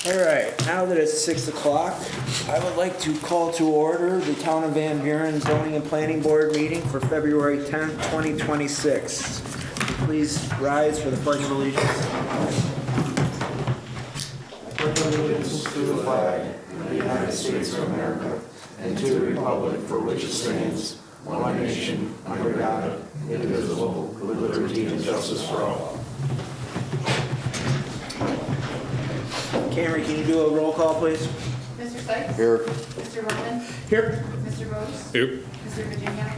All right, now that it's 6 o'clock, I would like to call to order the Town of Van Buren Zoning and Planning Board meeting for February 10th, 2026. Please rise for the Pledge of Allegiance. I pledge allegiance to the flag of the United States of America and to the republic for which it stands, one nation, under God, indivisible, with liberty and justice for all. Cameron, can you do a roll call, please? Mr. Sykes? Here. Mr. Roman? Here. Mr. Rose? Here. Mr. Virginia?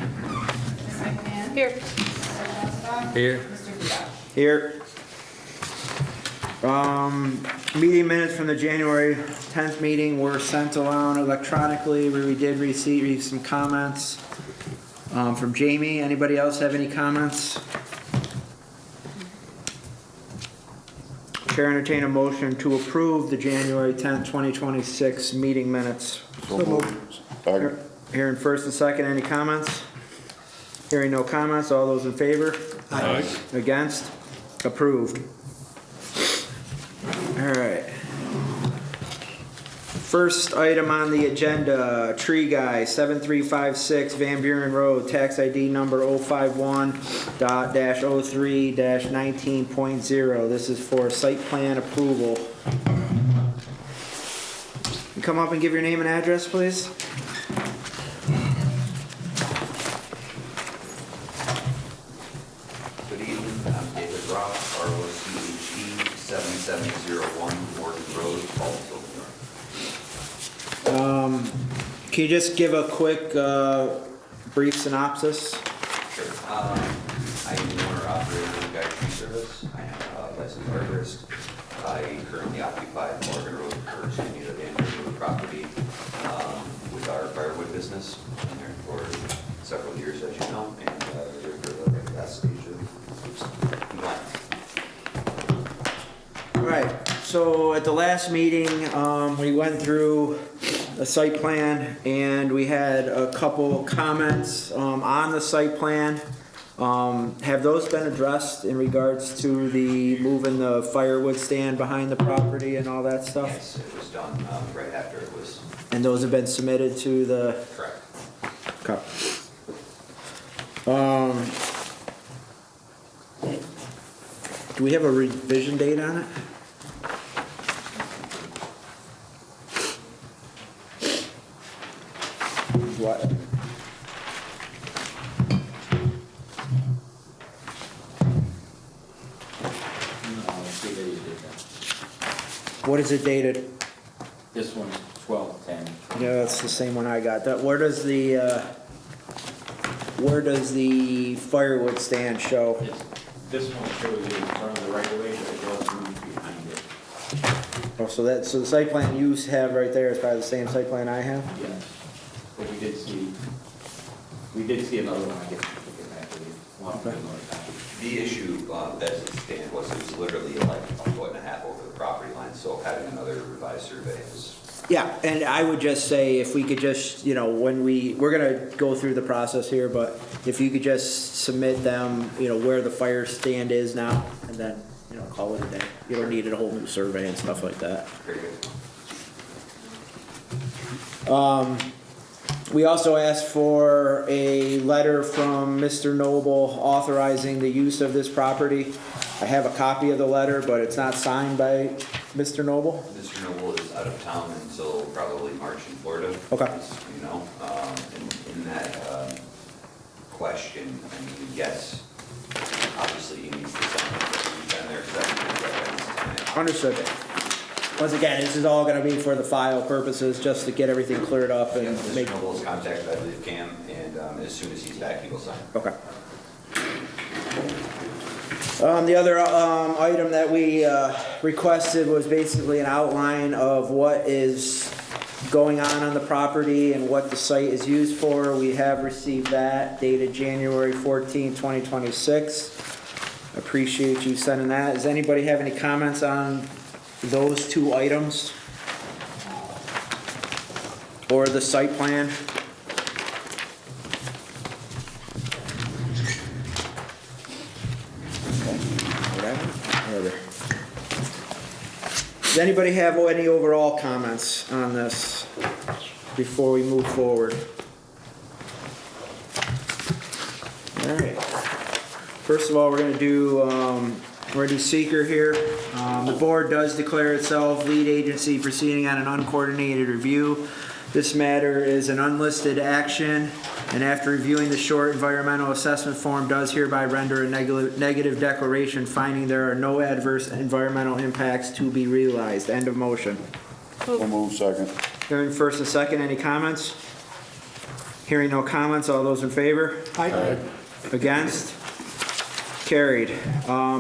Ms. McMahon? Here. Mr. Westbrook? Here. Mr. Vidow? Here. Meeting minutes from the January 10th meeting were sent around electronically. We did receive some comments from Jamie. Anybody else have any comments? Chair entertain a motion to approve the January 10th, 2026 meeting minutes. So moved. Hearing first and second, any comments? Hearing no comments, all those in favor? Aye. Against? Approved. All right. First item on the agenda, Tree Guy, 7356 Van Buren Road, tax ID number 051.03-19.0. This is for site plan approval. You come up and give your name and address, please. Good evening, I'm David Ross, ROCHE 7701 Morgan Road, Baldwin, New York. Can you just give a quick, brief synopsis? Sure. I am the owner operator of Guy Tree Service. I am a licensed arborist. I currently occupy Morgan Road, or excuse me, the Van Buren Road property with our firewood business. Been there for several years, as you know, and we're for the last stage of compliance. All right, so at the last meeting, we went through a site plan and we had a couple comments on the site plan. Have those been addressed in regards to the moving the firewood stand behind the property and all that stuff? Yes, it was done right after it was And those have been submitted to the... correct. Okay. Do we have a revision date on it? What? What is it dated? This one's 12/10. Yeah, that's the same one I got. Where does the firewood stand show? This one shows you in front of the right of way, but it does move behind it. Oh, so the site plan you have right there is probably the same site plan I have? Yes. But we did see another one, I guess, we can get back to you. We'll have to do another time. The issue as it stands was it was literally like a foot and a half over the property line, so having another revised survey is. Yeah, and I would just say if we could just, when we're gonna go through the process here, but if you could just submit them, where the fire stand is now, and then, call it a day. You don't need a whole new survey and stuff like that. Very good. We also asked for a letter from Mr. Noble authorizing the use of this property. I have a copy of the letter, but it's not signed by Mr. Noble. Mr. Noble is out of town until probably March in Florida. Okay. As you know, in that question, I mean, yes, obviously he needs to sign it, but he's been there because that's Understood. Once again, this is all gonna be for the file purposes, just to get everything cleared up and make. Mr. Noble is contacted, I believe, Cam, and as soon as he's back, he will sign. Okay. The other item that we requested was basically an outline of what is going on the property and what the site is used for. We have received that, dated January 14, 2026. Appreciate you sending that. Does anybody have any comments on those two items? Or the site plan? Whatever. Does anybody have any overall comments on this before we move forward? All right. First of all, we're gonna do seeker here. The board does declare itself lead agency proceeding on an uncoordinated review. This matter is an unlisted action, and after reviewing the short environmental assessment form, does hereby render a negative declaration finding there are no adverse environmental impacts to be realized. End of motion. So move second. Hearing first and second, any comments? Hearing no comments, all those in favor? Aye. Against? Carried.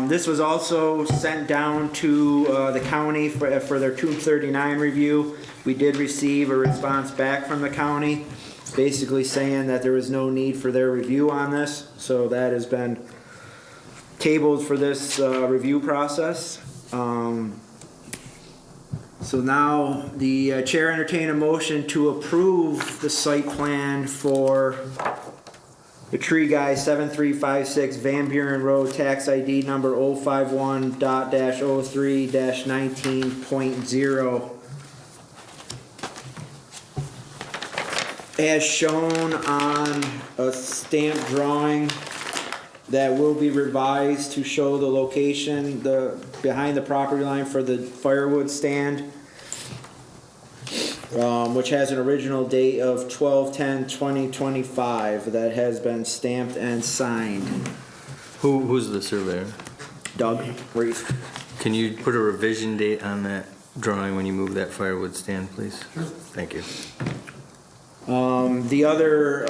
This was also sent down to the county for their 239 review. We did receive a response back from the county, basically saying that there was no need for their review on this. So that has been tabled for this review process. So now the chair entertain a motion to approve the site plan for the Tree Guy 7356 Van Buren Road, tax ID number 051.03-19.0. As shown on a stamped drawing that will be revised to show the location, behind the property line for the firewood stand, which has an original date of 12/10/2025 that has been stamped and signed. Who's the surveyor? Doug Reese. Can you put a revision date on that drawing when you move that firewood stand, please? Sure. Thank you. The other,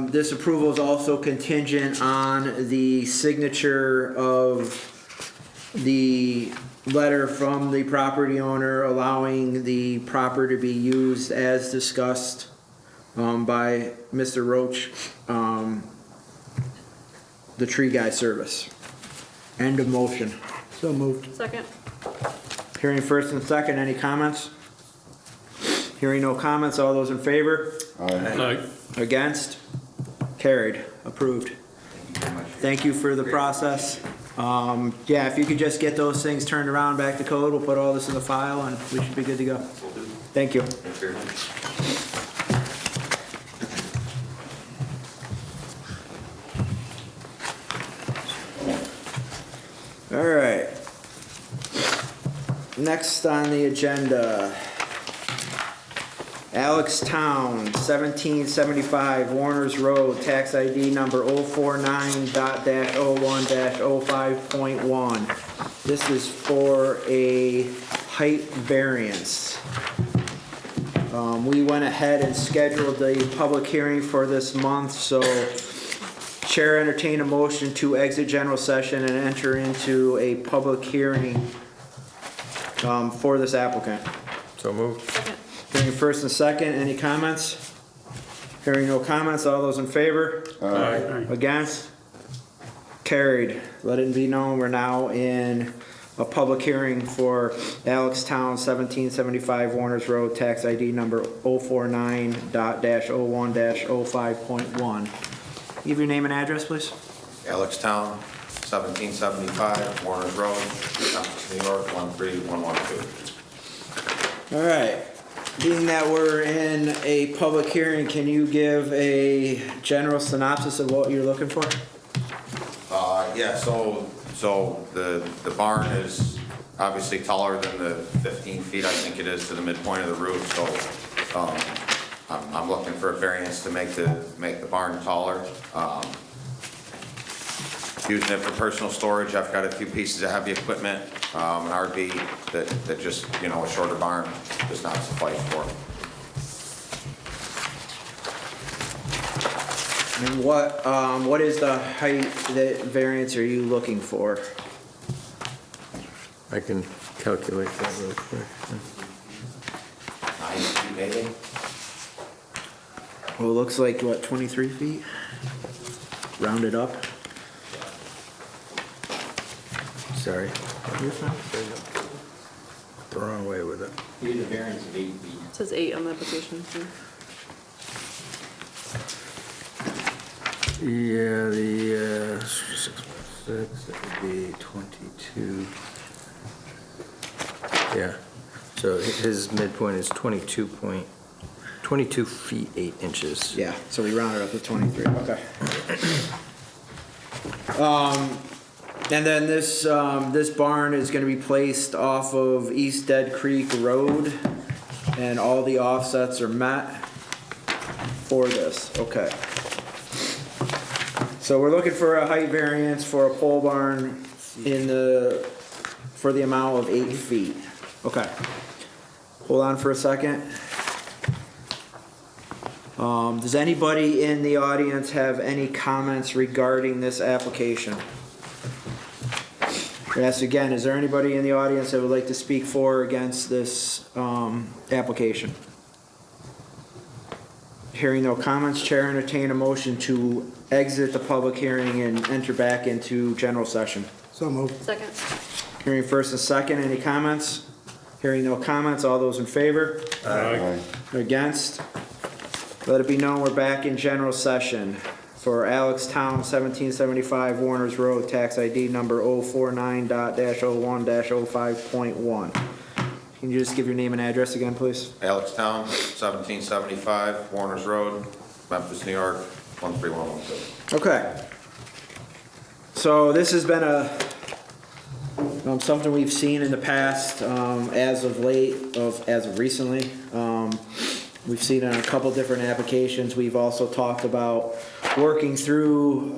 this approval is also contingent on the signature of the letter from the property owner allowing the property to be used as discussed by Mr. Roach, the Tree Guy service. End of motion. So moved. Second. Hearing first and second, any comments? Hearing no comments, all those in favor? Aye. Against? Carried. Approved. Thank you very much. Thank you for the process. Yeah, if you could just get those things turned around back to code, we'll put all this in the file and we should be good to go. Will do. Thank you. Thanks very much. All right. Next on the agenda, Alex Town, 1775 Warner's Road, tax ID number 049.01-05.1. This is for a height variance. We went ahead and scheduled the public hearing for this month, so Chair entertain a motion to exit general session and enter into a public hearing for this applicant. So moved. Second. Hearing first and second, any comments? Hearing no comments, all those in favor? Aye. Against? Carried. Let it be known, we're now in a public hearing for Alex Town, 1775 Warner's Road, tax ID number 049.01-05.1. Give your name and address, please. Alex Town, 1775 Warner's Road, Memphis, New York, 13112. All right. Being that we're in a public hearing, can you give a general synopsis of what you're looking for? Yeah, so the barn is obviously taller than the 15 feet, I think it is, to the midpoint of the roof, so I'm looking for a variance to make the barn taller. Using it for personal storage. I've got a few pieces of heavy equipment, an RV that just, a shorter barn does not suffice for. And what is the height that variance are you looking for? I can calculate that real quick. 9 feet maybe? Well, it looks like, 23 feet? Rounded up? Sorry. You're fine. The wrong way with it. You need a variance of 8 feet. It says 8 on the application. Yeah, the 6 plus 6, that would be 22. Yeah. So his midpoint is 22 feet 8 inches. Yeah, so we rounded up to 23, okay. And then this barn is gonna be placed off of East Dead Creek Road, and all the offsets are met for this, okay. So we're looking for a height variance for a pole barn for the amount of 8 feet, okay. Hold on for a second. Does anybody in the audience have any comments regarding this application? Yes, again, is there anybody in the audience that would like to speak for or against this application? Hearing no comments, Chair entertain a motion to exit the public hearing and enter back into general session. So moved. Second. Hearing first and second, any comments? Hearing no comments, all those in favor? Aye. Against? Let it be known we're back in general session for Alex Town, 1775 Warner's Road, tax ID number 049.01-05.1. Can you just give your name and address again, please? Alex Town, 1775 Warner's Road, Memphis, New York, 13112. Okay. So this has been something we've seen in the past, as of late, as of recently. We've seen it on a couple different applications. We've also talked about working through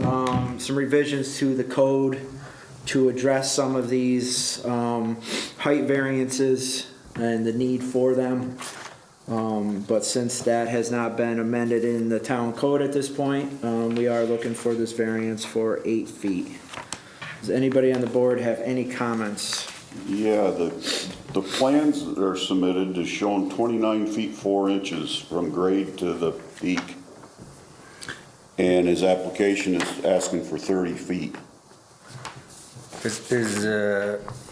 some revisions to the code to address some of these height variances and the need for them. But since that has not been amended in the town code at this point, we are looking for this variance for 8 feet. Does anybody on the board have any comments? Yeah, the plans that are submitted is showing 29 feet 4 inches from grade to the peak. And his application is asking for 30 feet.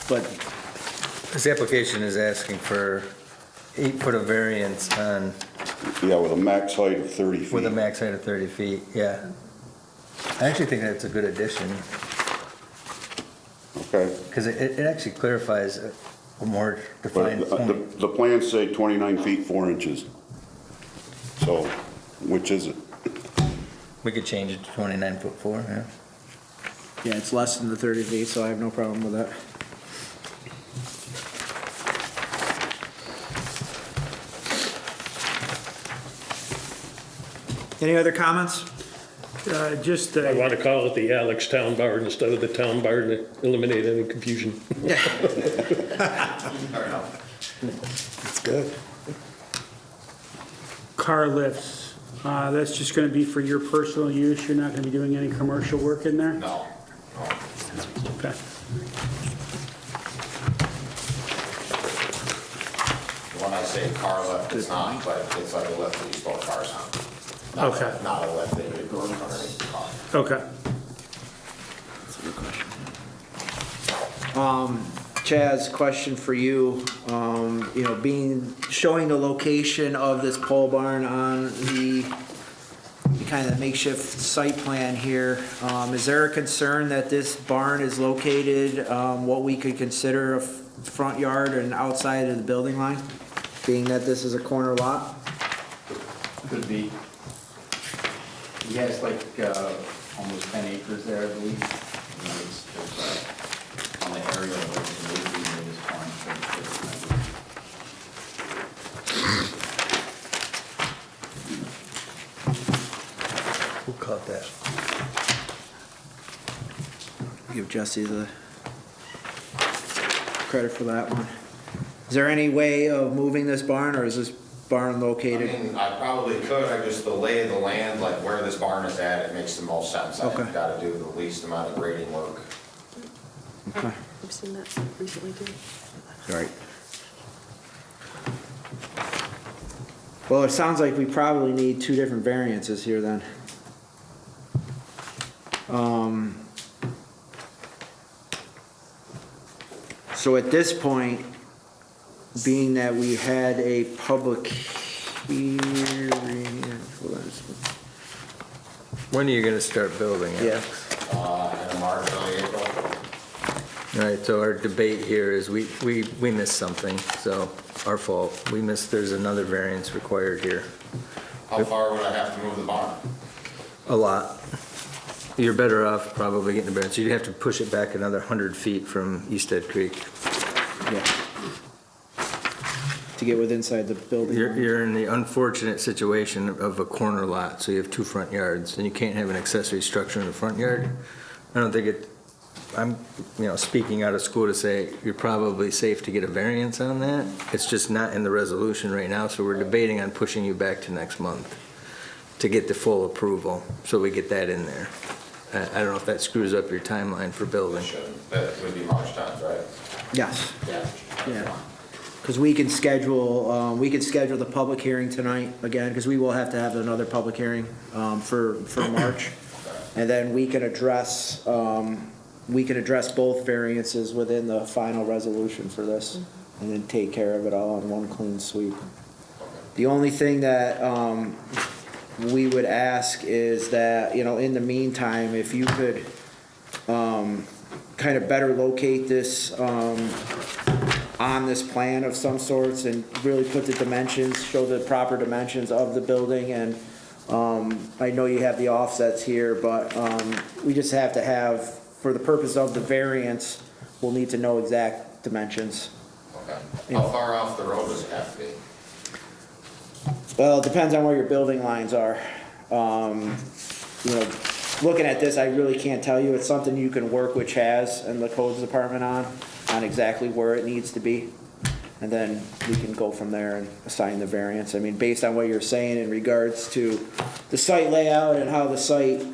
But his application is asking for 8 foot of variance on, Yeah, with a max height of 30 feet. with a max height of 30 feet, yeah. I actually think that's a good addition, Okay. because it actually clarifies a more But defined point. the plans say 29 feet 4 inches. So, which is it? We could change it to 29 foot 4, yeah. Yeah, it's less than the 30 feet, so I have no problem with that. Any other comments? Just, I want to call it the Alex Town Barn instead of the Town Barn to eliminate any confusion. That's good. car lifts, that's just gonna be for your personal use, you're not gonna be doing any commercial work in there? No, no. Okay. When I say car lift, it's not, but it's like a lift that you store cars on. Okay. Not a lift that you work underneath the car. Okay. Chaz, question for you. You know, showing the location of this pole barn on the kind of makeshift site plan here, is there a concern that this barn is located, what we could consider a front yard and outside of the building line, being that this is a corner lot? Could be. He has like almost 10 acres there, I believe. You know, it's on the area of the this farm. Who caught that? Give Jesse the credit for that one. Is there any way of moving this barn, or is this barn I located? mean, I probably could, I just, the lay of the land, like where this barn is at, it makes the most sense. Okay. I've got to do the least amount of grading work. Okay. I've seen that recently too. Right. Well, it sounds like we probably need two different variances here then. So at this point, being that we had a public hearing, hold on just a minute. When are you gonna start building it? Yeah, In March, early April. All right, so our debate here is we missed something, so our fault. There's another variance required here. How far would I have to move the barn? A lot. You're better off probably getting a variance. You'd have to push it back another 100 feet from Easthead Creek. Yeah. To get with inside the building. You're in the unfortunate situation of a corner lot, so you have two front yards, and you can't have an accessory structure in the front yard. I don't think I'm, speaking out of school to say you're probably safe to get a variance on that. It's just not in the resolution right now, so we're debating on pushing you back to next month to get the full approval, so we get that in there. I don't know if that screws up your timeline for building. That would be March 10th, right? Yes. Yeah. Because we can schedule the public hearing tonight again, because we will have to have another public hearing for March. And then we can address both variances within the final resolution for this, and then take care of it all in one clean sweep. The only thing that we would ask is that, in the meantime, if you could kind of better locate this on this plan of some sorts and really put the dimensions, show the proper dimensions of the building. And I know you have the offsets here, but we just have to have, for the purpose of the variance, we'll need to know exact dimensions. Okay. How far off the road does it have to be? Well, it depends on where your building lines are. Looking at this, I really can't tell you. It's something you can work with Chaz and the codes department on exactly where it needs to be. And then we can go from there and assign the variance. I mean, based on what you're saying in regards to the site layout and how the site, I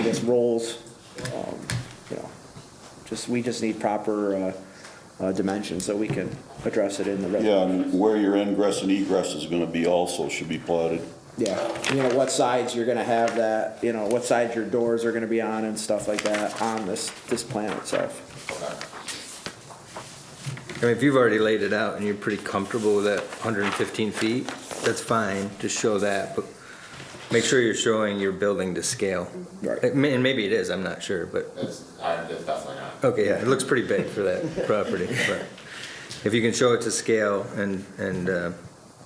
guess rolls, we just need proper dimensions so we can address it in the resolution. Yeah, and where your ingress and egress is gonna be also should be platted. Yeah, what sides you're gonna have that, what sides your doors are gonna be on and stuff like that on this plan itself. I mean, if you've already laid it out and you're pretty comfortable with that 115 feet, that's fine, just show that, but make sure you're showing your building to scale. Right. And maybe it is, I'm not sure, but, It's definitely not. okay, yeah, it looks pretty big for that property, but if you can show it to scale and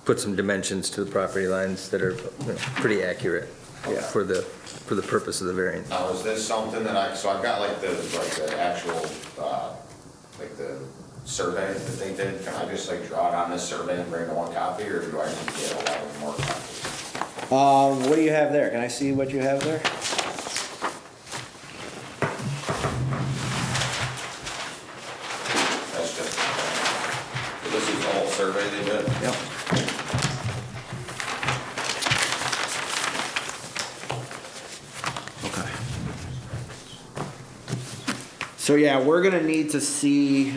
put some dimensions to the property lines that are pretty accurate for the purpose of the variance. Now, is this something that so I've got like the actual, the survey that they did. Can I just draw it on this survey and bring the one copy, or do I need to get 11 more copies? What do you have there? Can I see what you have there? That's just, this is the whole survey they did? Yep. Okay. So yeah, we're gonna need to see,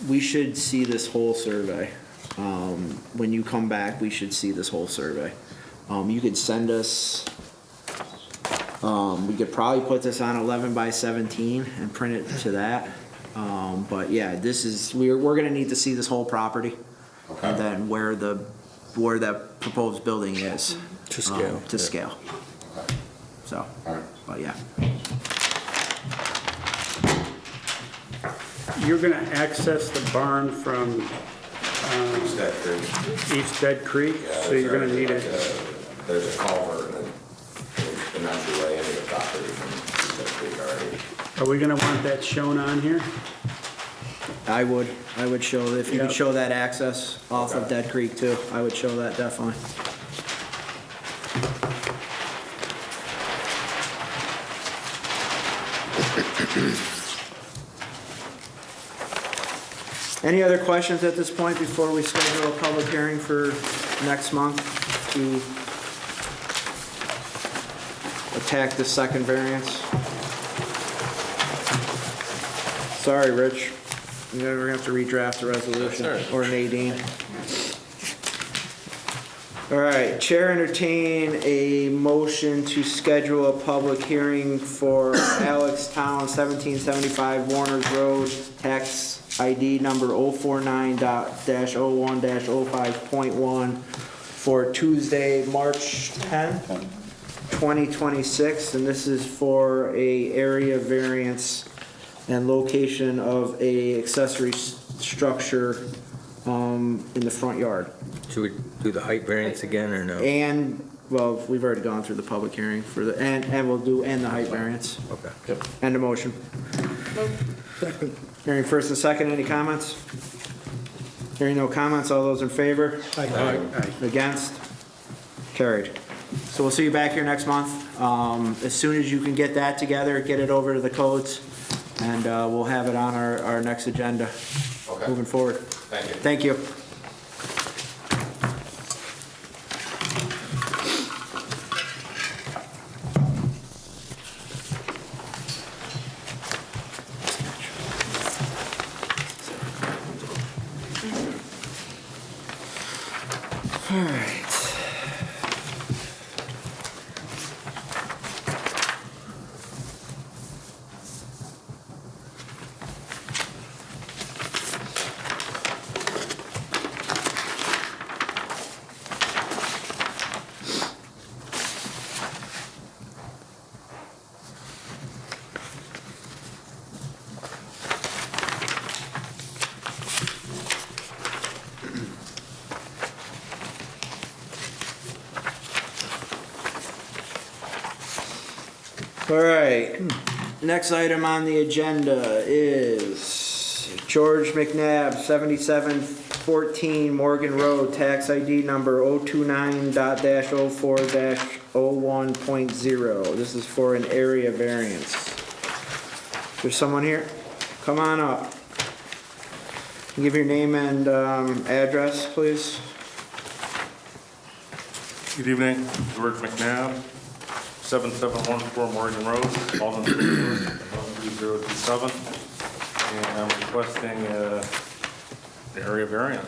we should see this whole survey. When you come back, we should see this whole survey. You could send us, we could probably put this on 11 by 17 and print it to that. But yeah, we're gonna need to see this whole property. Okay. And then where that proposed building is. To scale. To scale. Okay. So, All right. but yeah. You're gonna access the barn from Is that great? East Dead Creek, Yeah, so you're gonna need it. There's a culvert and an entryway into the property from that creek already. Are we gonna want that shown on here? I would show, if you could Yep. show that access off of Dead Creek too, I would show that definitely. Any other questions at this point before we schedule a public hearing for next month to attack the second variance? Sorry, Rich. We're gonna have to redraft the resolution, or Nadine. All right, Chair entertain a motion to schedule a public hearing for Alex Town, 1775 Warner's Road, tax ID number 049-01-05.1 for Tuesday, March 10th, 2026, and this is for a area variance and location of a accessory structure in the front yard. Should we do the height variance again, or no? And, well, we've already gone through the public hearing for the, and we'll do, and the height variance. Okay. And a motion. Hearing first and second, any comments? Hearing no comments, all those in favor? Aye. Against? Carried. So we'll see you back here next month. As soon as you can get that together, get it over to the codes, and we'll have it on our next agenda Okay. moving forward. Thank you. Thank you. All right. All right, next item on the agenda is George McNabb, 7714 Morgan Road, tax ID number 029.04-01.0. This is for an area variance. There's someone here? Come on up. Give your name and address, please. Good evening, George McNabb, 7714 Morgan Road, Alden, 13027, and I'm requesting an area variance.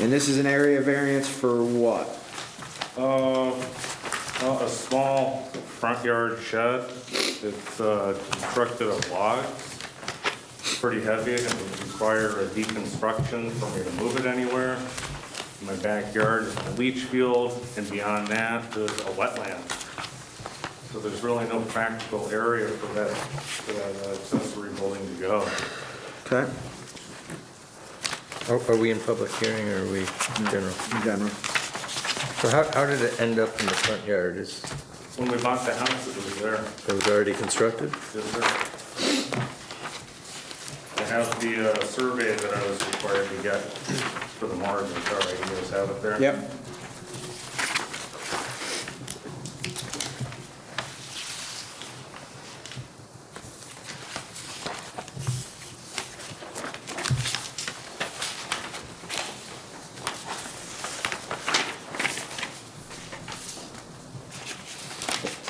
And this is an area variance for what? Well, a small front yard shed. It's constructed of logs. It's pretty heavy and would require a deconstruction for me to move it anywhere. My backyard is a leach field, and beyond that, there's a wetland. So there's really no practical area for that accessory building to go. Okay. Are we in public hearing, or are we in general? In general. So how did it end up in the front yard? When we bought the house, it was there. It was already constructed? Yes, sir. I have the survey that I was required to get for the margin. All right, you guys have it there? Yep.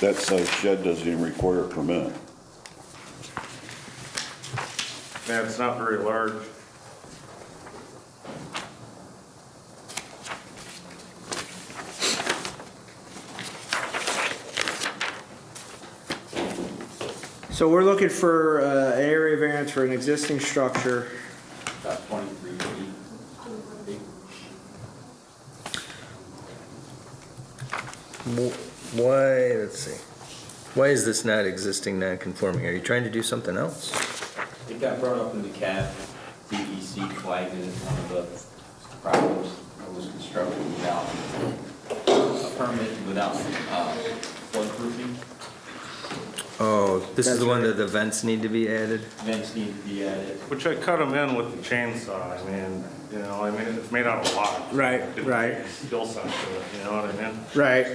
That size shed doesn't even require a permit. Yeah, it's not very large. So we're looking for an area variance for an existing structure. About 23 feet. Why, let's see, why is this not existing non-conforming? Are you trying to do something else? It got brought up in the CAD, DEC flagged it as one of the problems that was constructed without a permit, without floodproofing. Oh, this is That's the one right. that the vents need to be added? Vents need to be added. Which I cut them in with the chainsaw. I mean, it's made out of logs. Right, It didn't right. take a skill set to it, you know what I mean? Right.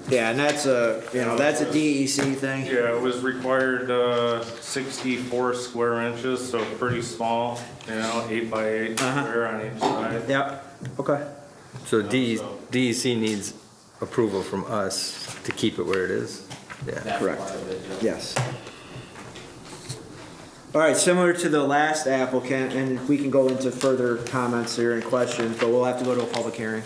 Yeah, and that's that's a DEC thing. Yeah, it was required 64 square inches, so pretty small, 8 by 8 Uh-huh. square on each side. Yep. Okay. So DEC needs approval from us to keep it where it is? Yeah. That Correct. part of it, Yes. All right, similar to the last applicant, and we can go into further comments here and questions, but we'll have to go to a public hearing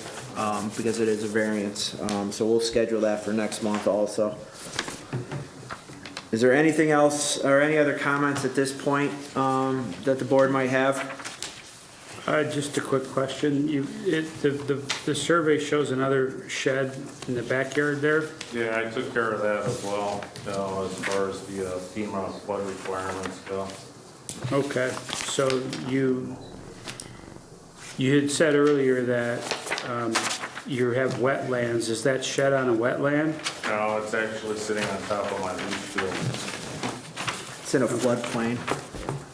because it is a variance. So we'll schedule that for next month also. Is there anything else or any other comments at this point that the board might have? Just a quick question. The survey shows another shed in the backyard there? Yeah, I took care of that as well, as far as the FEMA flood requirements go. Okay, so you had said earlier that you have wetlands. Is that shed on a wetland? No, it's actually sitting on top of my leach field. It's in a floodplain.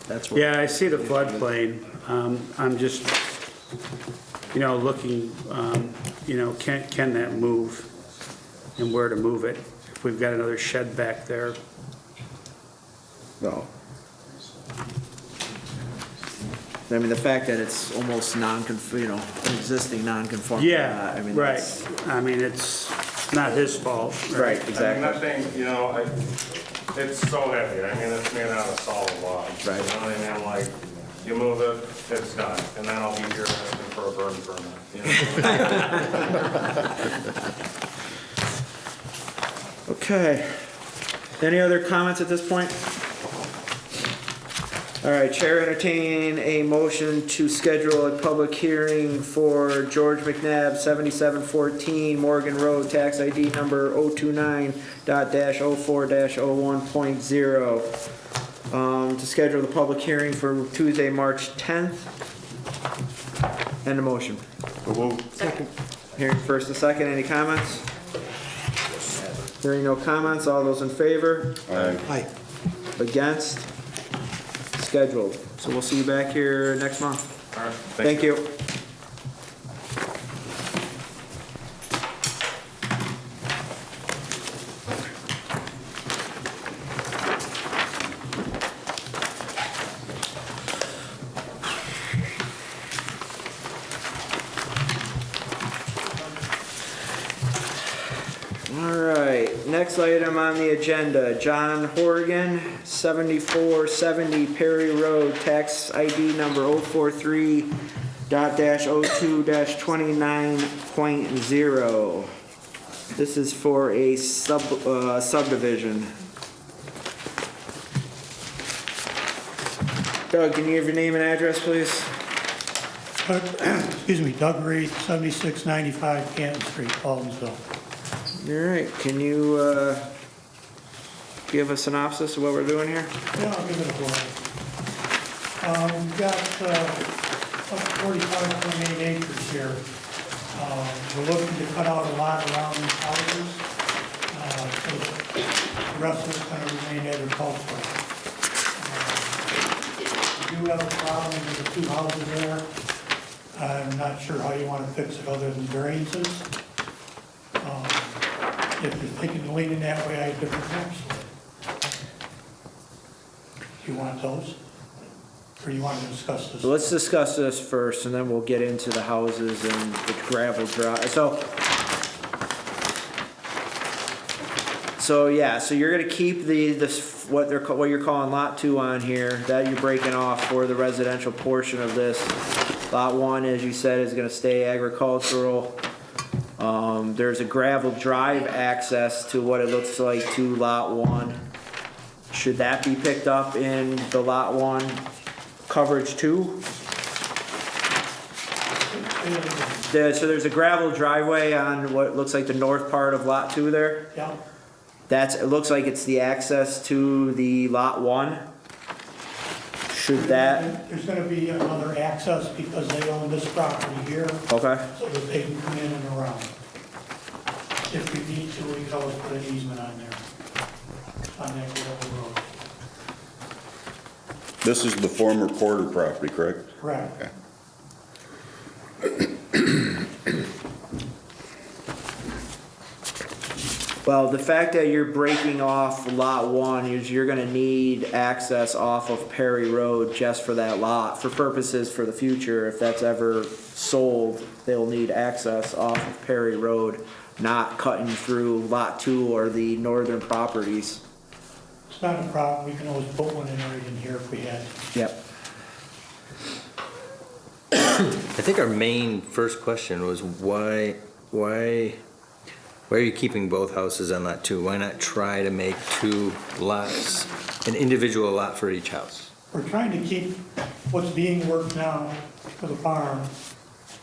That's what. Yeah, I see the floodplain. I'm just, looking, can that move and where to move it? If we've got another shed back there. No. I mean, the fact that it's almost existing non-conforming. Yeah, I mean, right. that's- I mean, it's not his fault. Right, I mean, exactly. nothing, it's so heavy, I mean, it's made out of solid logs. Right. You know what I mean, like, you move it, it's done, and then I'll be here asking for a burn permit, Okay. Any other comments at this point? All right, Chair entertain a motion to schedule a public hearing for George McNabb, 7714 Morgan Road, tax ID number 029.04-01.0. To schedule the public hearing for Tuesday, March 10th. And a motion. Second. Hearing first and second, any comments? Hearing no comments, all those in favor? Aye. Against? Scheduled. So we'll see you back here next month. All right, Thank you. All right, next item on the agenda, John Horgan, 7470 Perry Road, tax ID number 043-02-29.0. This is for a subdivision. Doug, can you give your name and address, please? Excuse me, Doug Reed, 7695 Canton Street, Aldensville. All right, can you give a synopsis of what we're doing here? Yeah, I'll give it a whirl. We've got up 45.8 acres here. We're looking to cut out a lot around these houses. So the rest of it's going to remain agricultural. We do have a problem with the two houses there. I'm not sure how you want to fix it other than variances. If you're thinking of leaning that way, I have different maps. Do you want those? Or do you want to discuss this? So let's discuss this first, and then we'll get into the houses and the gravel drive. So you're gonna keep what you're calling lot 2 on here, that you're breaking off for the residential portion of this. Lot 1, as you said, is gonna stay agricultural. There's a gravel drive access to what it looks like to lot 1. Should that be picked up in the lot 1 coverage too? So there's a gravel driveway on what looks like the north part of lot 2 there. Yeah. It looks like it's the access to the lot 1. Should that, There's going to be another access because they own this property here, okay, so that they can come in and around. If we need to, we can always put an easement on there, on that gravel road. This is the former Porter property, correct? Correct. Okay. well, the fact that you're breaking off lot 1 is you're gonna need access off of Perry Road just for that lot, for purposes for the future. If that's ever sold, they'll need access off of Perry Road, not cutting through lot 2 or the northern properties. It's not a problem, we can always put one in right in here if we had. Yep. I think our main first question was why are you keeping both houses on lot 2? Why not try to make 2 lots, an individual lot for each house? We're trying to keep what's being worked now for the farm.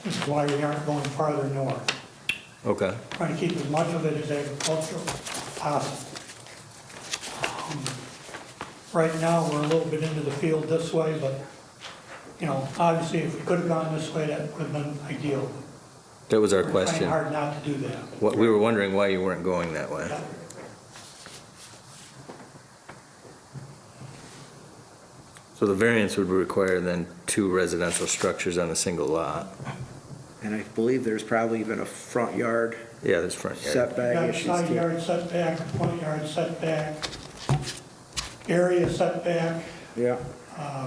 This is why we aren't going farther north. Okay. Trying to keep as much of it as agricultural as possible. Right now, we're a little bit into the field this way, but, you know, obviously, if we could have gone this way, that would have been ideal. That was our We're trying question. hard not to do that. What, we were wondering why you weren't going that way. So the variance would require then 2 residential structures on a single lot. And I believe there's probably even a front yard Yeah, there's front yard. setback Got a issues side too. yard setback, front yard setback, area setback, Yeah.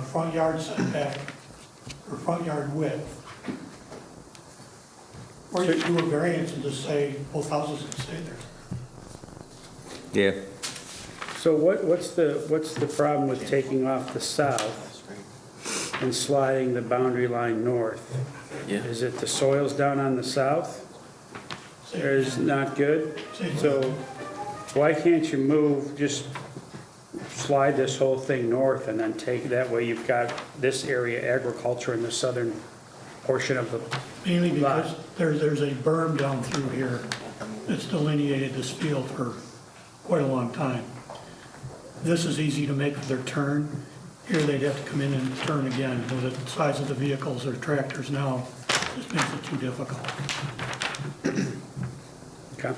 front yard setback, or front yard width. Or you do a variance and just say both houses can stay there. Yeah. So what's the problem with taking off the south and sliding the boundary line north? Yeah. Is it the soils down on the south? Or is not good? So why can't you move, just slide this whole thing north and then take, that way you've got this area agriculture in the southern portion of the Mainly because lot? there's a berm down through here that's delineated this field for quite a long time. This is easy to make their turn. Here they'd have to come in and turn again. With the size of the vehicles or tractors now, this makes it too difficult. Okay.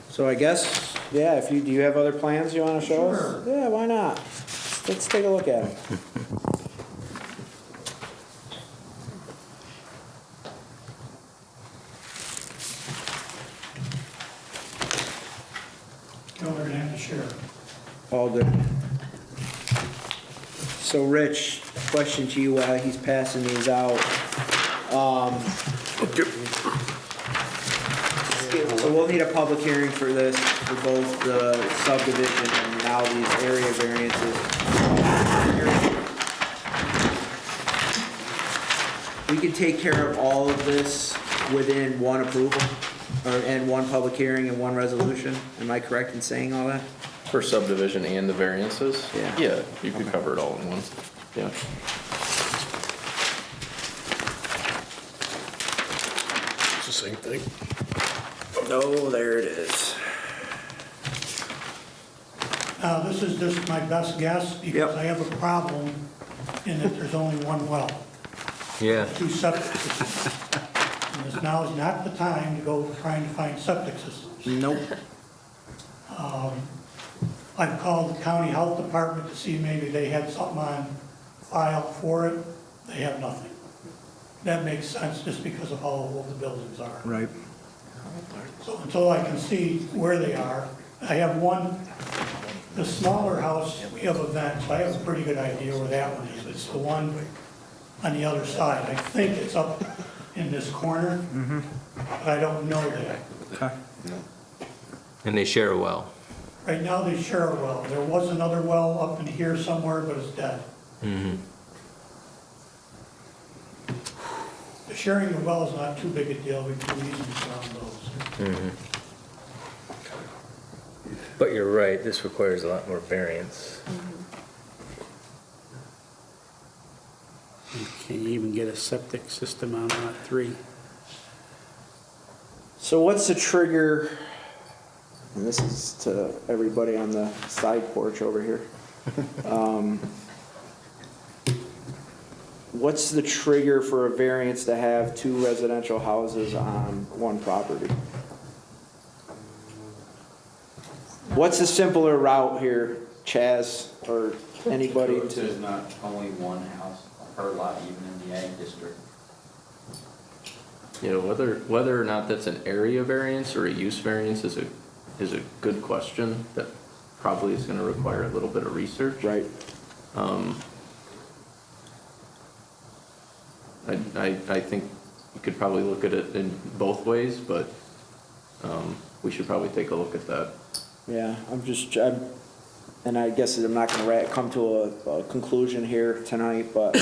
So I guess, yeah, if you, do you have other plans you want to show us? Sure. Yeah, why not? Let's take a look at them. No, they're gonna have to share. All good. So Rich, question to you while he's passing these out. So we'll need a public hearing for this, for both the subdivision and now these area variances. We can take care of all of this within one approval, and one public hearing and one resolution. Am I correct in saying all that? For subdivision and the variances? Yeah. Yeah, you could cover it all in one, yeah. It's the same thing. Oh, there it is. Now, this is just my best guess because Yep. I have a problem in that there's only one well, Yeah. 2 septic systems. And this now is not the time to go trying to find septic systems. Nope. I've called the county health department to see maybe they had something on file for it. They have nothing. That makes sense just because of how old the buildings are. Right. So until I can see where they are, I have one, the smaller house, we have a vent, so I have a pretty good idea where that one is. It's the one on the other side. I think it's up in this corner, but I don't know that. Okay. And they share a well. Right now, they share a well. There was another well up in here somewhere, but it's dead. The sharing the well is not too big a deal. We can easily surround those. But you're right, this requires a lot more variance. Can't even get a septic system on lot 3. So what's the trigger, and this is to everybody on the side porch over here. What's the trigger for a variance to have 2 residential houses on one property? What's the simpler route here, Chaz, or anybody There's to? not only one house per lot, even in the ag district. You know, whether or not that's an area variance or a use variance is a good question that probably is gonna require a little bit of research. Right. I think you could probably look at it in both ways, but we should probably take a look at that. Yeah, and I guess I'm not gonna come to a conclusion here tonight, but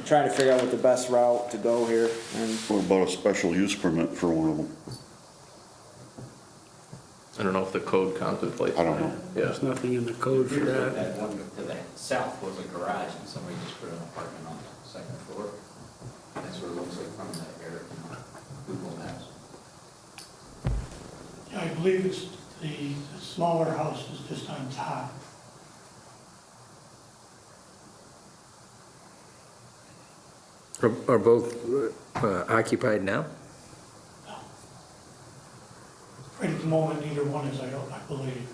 trying to figure out what the best route to go here, and What about a special use permit for one of them? I don't know if the code contemplates. I don't know. Yeah. There's nothing in the code for that. That one to the south was a garage and somebody just put an apartment on the second floor. That's what it looks like from the air, Google Maps. Yeah, I believe it's the smaller house is just on top. Are both occupied now? Right at the moment, neither one is, I believe.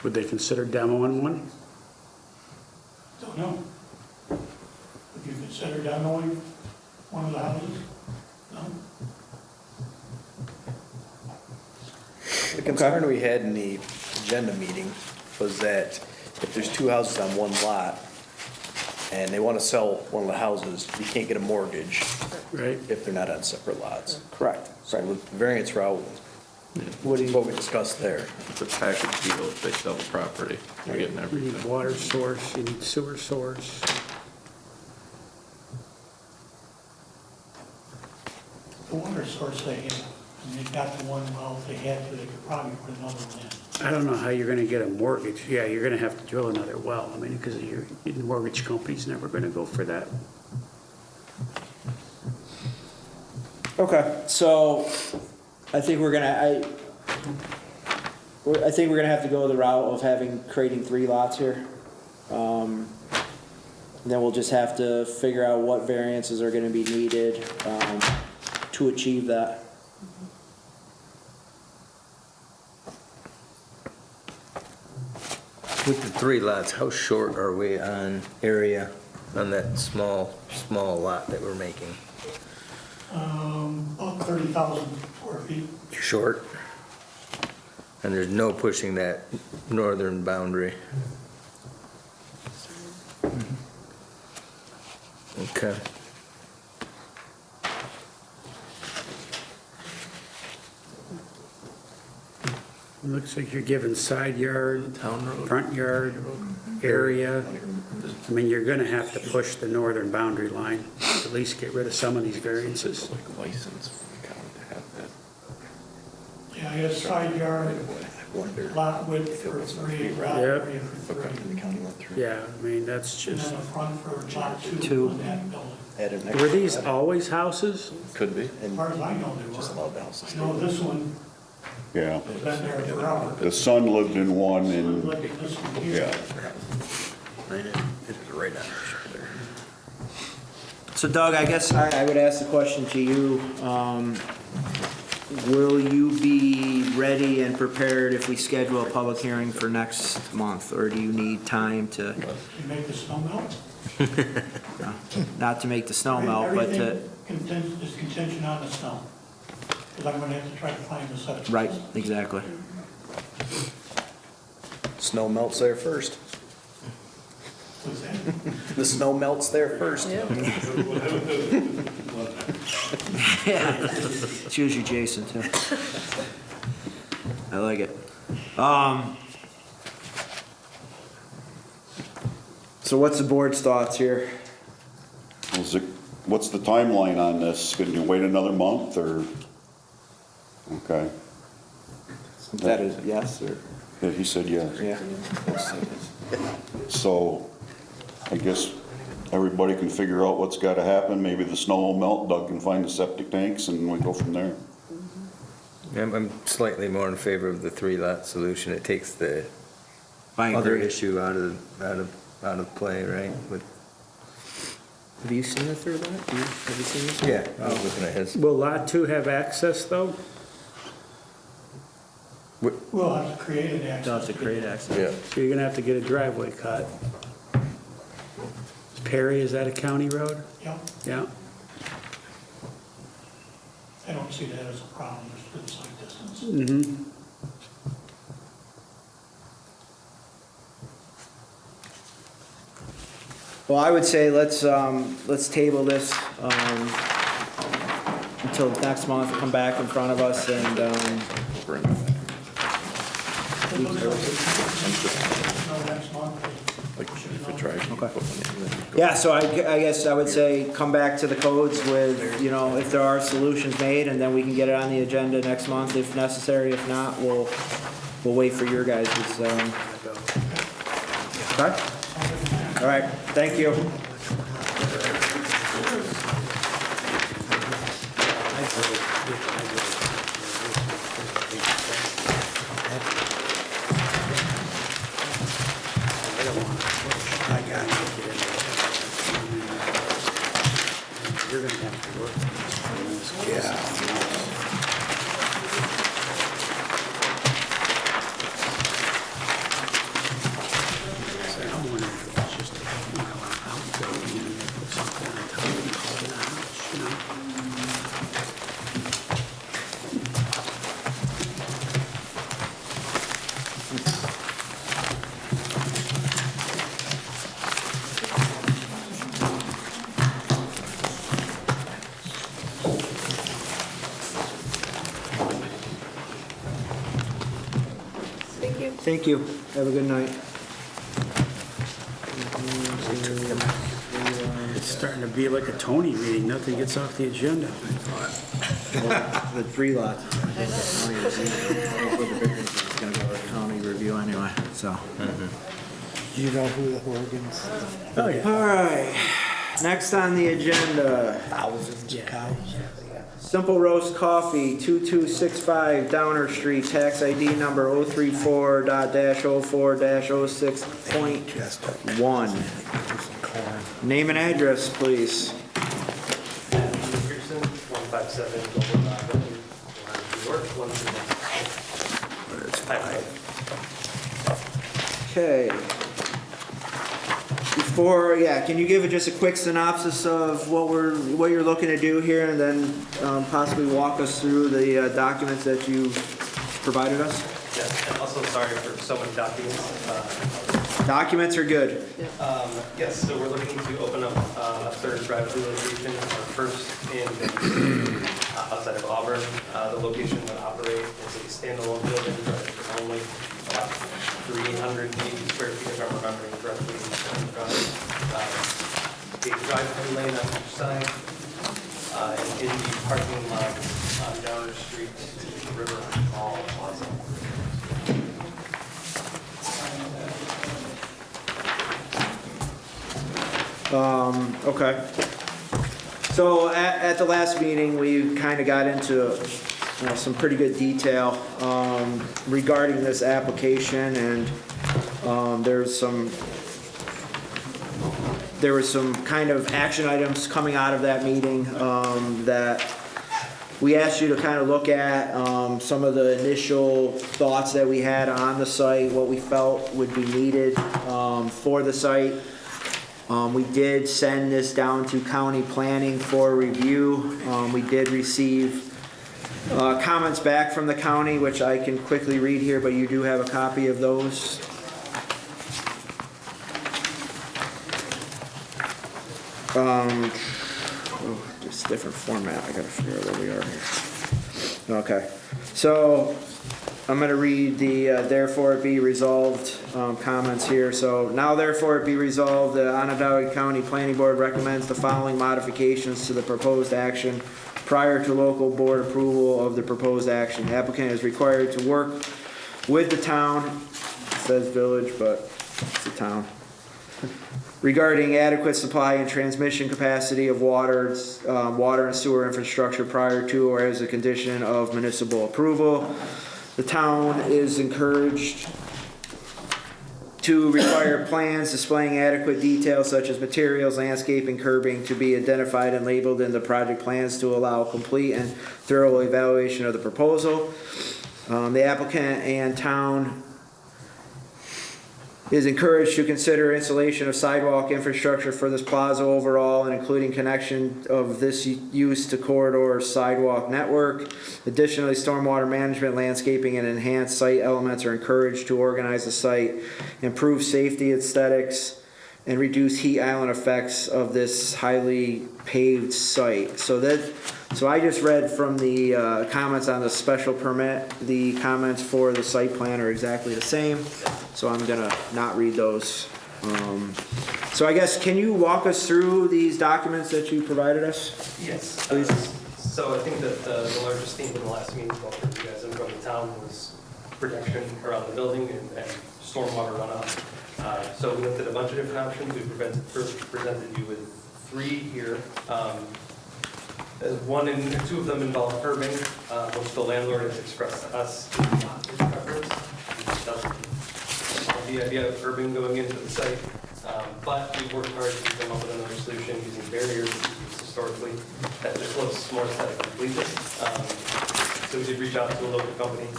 Would they consider demoing one? Don't know. Would you consider demoing one of the houses? No? The concern we had in the agenda meeting was that if there's two houses on one lot and they want to sell one of the houses, you can't get a mortgage Right. if they're not on separate lots. Correct. So with the variance route, what we discussed there. It's a package deal if they sell the property. You're getting You everything. need water source, you need sewer source. The water source they have, and they've got the one, well, if they had to, they could probably put another one in. I don't know how you're gonna get a mortgage. Yeah, you're gonna have to drill another well. I mean, because the mortgage company's never gonna go for that. Okay, so I think we're gonna, I think we're gonna have to go the route of creating 3 lots here. Then we'll just have to figure out what variances are gonna be needed, to achieve that. With the 3 lots, how short are we on area on that small lot that we're making? About 30,000 square feet. Short? And there's no pushing that northern boundary? Okay. It looks like you're giving side yard, Town road. front yard, area. I mean, you're gonna have to push the northern boundary line, to at least get rid of some of these variances. Like license for the county to have that. Yeah, I guess side yard, lot width for 3, lot Yep. area for 3. Yeah, I mean, that's And just, then the front for lot 2 Two. on that building. were these always houses? Could be. As far as I know, they Just were. allow the houses. I know this one Yeah. has been there forever. The son lived in one and, Look at this one here. yeah. It is right on there. So Doug, I guess I would ask the question to you. Will you be ready and prepared if we schedule a public hearing for next month? Or do you need time to, You make the snow melt? not to make the snow melt, but to, Everything is contingent on the snow. Because I'm gonna have to try to find the septic. right, exactly. Snow melts there first. What's that? The snow melts there first. Yeah, choose you, Jason, too. I like it. So what's the board's thoughts here? What's the timeline on this? Could you wait another month or? Okay. That is yes, or? Yeah, he said yes. Yeah. So I guess everybody can figure out what's gotta happen. Maybe the snow will melt, Doug can find the septic tanks and we go from there. I'm slightly more in favor of the 3-lot solution. It takes the I other agree. issue out of play, right? With, Have you seen the 3rd lot? Have you seen this? yeah, I was looking at his. Will lot 2 have access, though? We'll have to create an access. They'll have to create access. Yeah. So you're gonna have to get a driveway cut. Perry, is that a county road? Yeah, Yeah. I don't see that as a problem, there's good sight distance. Mm-hmm. Well, I would say let's table this, until next month, come back in front of us and, It looks like it's, next month, Like, if it's try. Yeah, so I guess I would say come back to the codes with, you know, if there are solutions made, and then we can get it on the agenda next month if necessary. If not, we'll wait for your guys', okay? All right, thank you. You're gonna have to work on this. Yeah. I'm wondering if it's just a outbuilding and they put something on top and call it a house, you know? Thank you. Thank you. Have a good night. It's starting to be like a Tony meeting, nothing gets off the agenda. The 3 lots. Gonna go to county review anyway, so. You know who the Horgans? Oh, yeah. All right, next on the agenda, Thousands of cows. Simple Roast Coffee, 2265 Downer Street, tax ID number 034-04-06.1. Name and address, please. Pearson, 157 Global Drive, New York, 131. Okay. Before, can you give just a quick synopsis of what you're looking to do here, and then possibly walk us through the documents that you provided us? Yes, and also sorry for so many documents. Documents are good. Yes, so we're looking to open up a third drive-through location, our first in outside of Auburn. The location will operate as a standalone building, drive-through only, about 380 square feet, if I'm remembering correctly. The drive-through lane on each side, and in the parking lot on Downer Street to the River Mall Plaza. Okay. So at the last meeting, we kind of got into some pretty good detail regarding this application, and there was some kind of action items coming out of that meeting that we asked you to kind of look at, some of the initial thoughts that we had on the site, what we felt would be needed for the site. We did send this down to county planning for review. We did receive comments back from the county, which I can quickly read here, but you do have a copy of those. Just different format. I gotta figure out where we are here. Okay, so I'm going to read the therefore it be resolved comments here. So now therefore it be resolved, the Onondaga County Planning Board recommends the following modifications to the proposed action prior to local board approval of the proposed action. The applicant is required to work with the town, it says village, but it's the town, regarding adequate supply and transmission capacity of water and sewer infrastructure prior to or as a condition of municipal approval. The town is encouraged to require plans displaying adequate details such as materials, landscaping, curbing to be identified and labeled in the project plans to allow complete and thorough evaluation of the proposal. The applicant and town is encouraged to consider installation of sidewalk infrastructure for this plaza overall and including connection of this use to corridor sidewalk network. Additionally, stormwater management, landscaping, and enhanced site elements are encouraged to organize the site, improve safety aesthetics, and reduce heat island effects of this highly paved site. So I just read from the comments on the special permit. The comments for the site plan are exactly the same, so I'm gonna not read those So I guess, can you walk us through these documents that you provided us? Yes. Please. So I think that the largest theme in the last meeting, both for you guys and from the town, was protection around the building and stormwater runoff. So we looked at a bunch of different options. We presented you with 3 here. Two of them involve curbing, which the landlord has expressed to us is not his preference. He doesn't love the idea of curbing going into the site. But we worked hard to come up with another solution using barriers used historically that just looks more aesthetically pleasing. So we did reach out to a local company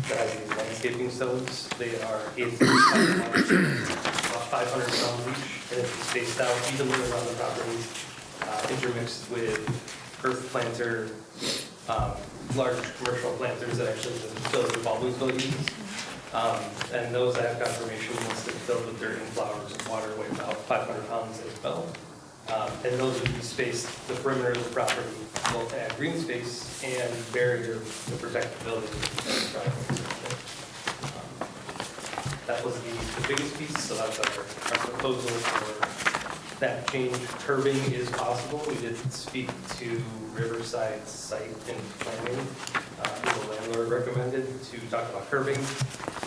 that has these landscaping stones. They are 8 feet about 500 pounds each, and it's spaced out evenly around the property, intermixed with earth planter, large commercial planters that actually build the Baldwinsville uses. And those I have confirmation once they're filled with dirt and flowers and water weigh about 500 pounds as well. And those would be spaced the perimeter of the property, both to add green space and barrier to protect the building. That was the biggest piece, so that's our proposal for that change. Curbing is possible. We did speak to Riverside Site and Planning, who the landlord recommended to talk about curbing.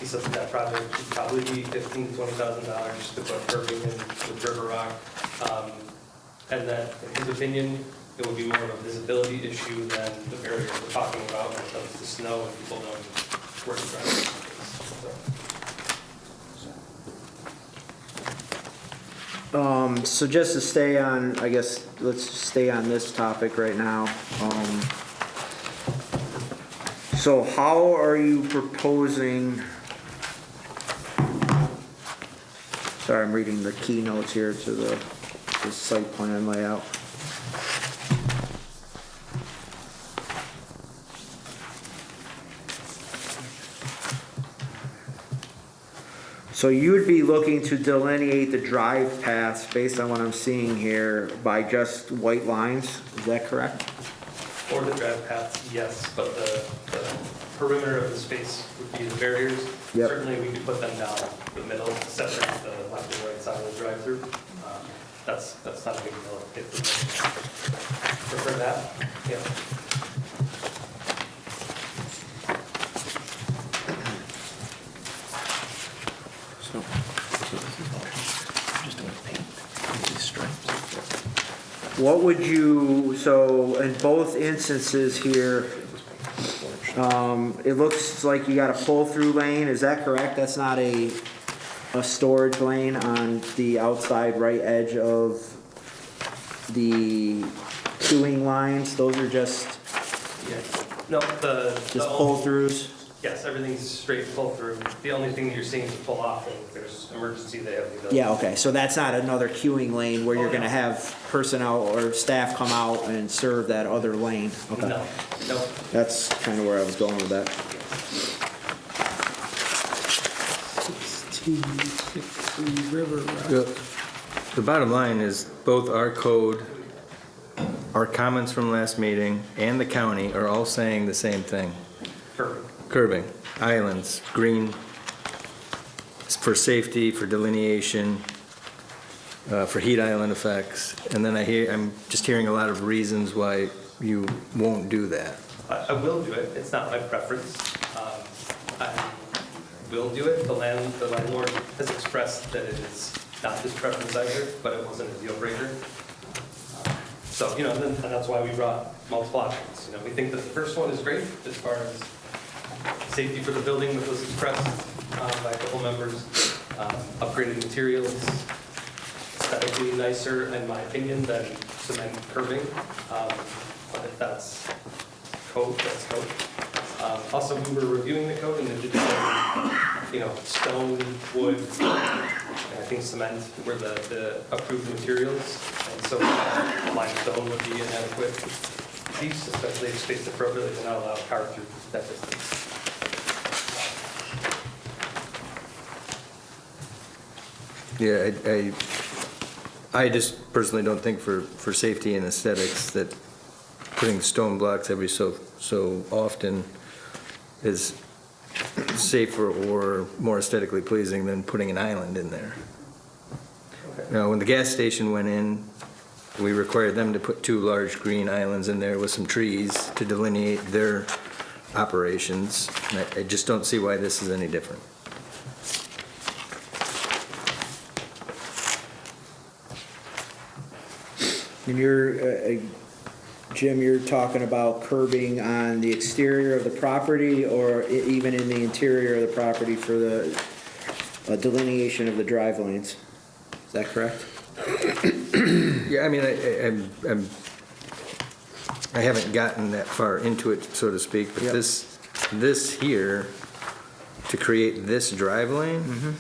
He said that project would probably be $15,000 to $20,000 to put curbing in with River Rock. And that, in his opinion, it would be more of a visibility issue than the barriers we're talking about when it comes to snow and people knowing where to drive. So just to stay on, I guess, let's stay on this topic right now. So how are you proposing, sorry, I'm reading the keynotes here to the site plan layout. So you would be looking to delineate the drive paths based on what I'm seeing here by just white lines, is that correct? For the drive paths, yes, but the perimeter of the space would be the barriers. Yep. Certainly, we could put them down the middle, separate the left and right side of the drive-through. That's not a big deal. If we prefer that, yeah. What would you, so in both instances here, it looks like you got a pull-through lane, is that correct? That's not a storage lane on the outside right edge of the queuing lines? Those are just No, pull-throughs? Yes, everything's straight pull-through. The only thing you're seeing is pull off, and if there's emergency, they have the ability. Yeah, okay, so that's not another queuing lane where you're gonna have personnel or staff come out and serve that other lane? Okay. No. That's kind of where I was going with that. 1660 River Rock. The bottom line is both our code, our comments from last meeting, and the county are all saying the same thing. Curbing, islands, green, for safety, for delineation, for heat island effects. And then I'm just hearing a lot of reasons why you won't do that. I will do it. It's not my preference. I will do it. The landlord has expressed that it is not his preference either, but it wasn't a deal breaker. So, and that's why we brought multiple options. We think that the first one is great as far as safety for the building that was expressed by a couple members, upgraded materials, aesthetically nicer, in my opinion, than cement curbing. But if that's code, that's code. Also, we were reviewing the code and it did say, stone, wood, and I think cement were the approved materials. And so limestone would be an adequate piece, especially if spaced appropriately to not allow a car through that distance. Yeah, I just personally don't think for safety and aesthetics that putting stone blocks every so often is safer or more aesthetically pleasing than putting an island in there. when the gas station went in, we required them to put 2 large green islands in there with some trees to delineate their operations. And I just don't see why this is any different. And you're, Jim, you're talking about curbing on the exterior of the property or even in the interior of the property for the delineation of the drive lanes? Is that correct? Yeah, I mean, I haven't gotten that far into it, so to speak, but Yep. this here, to create this drive lane,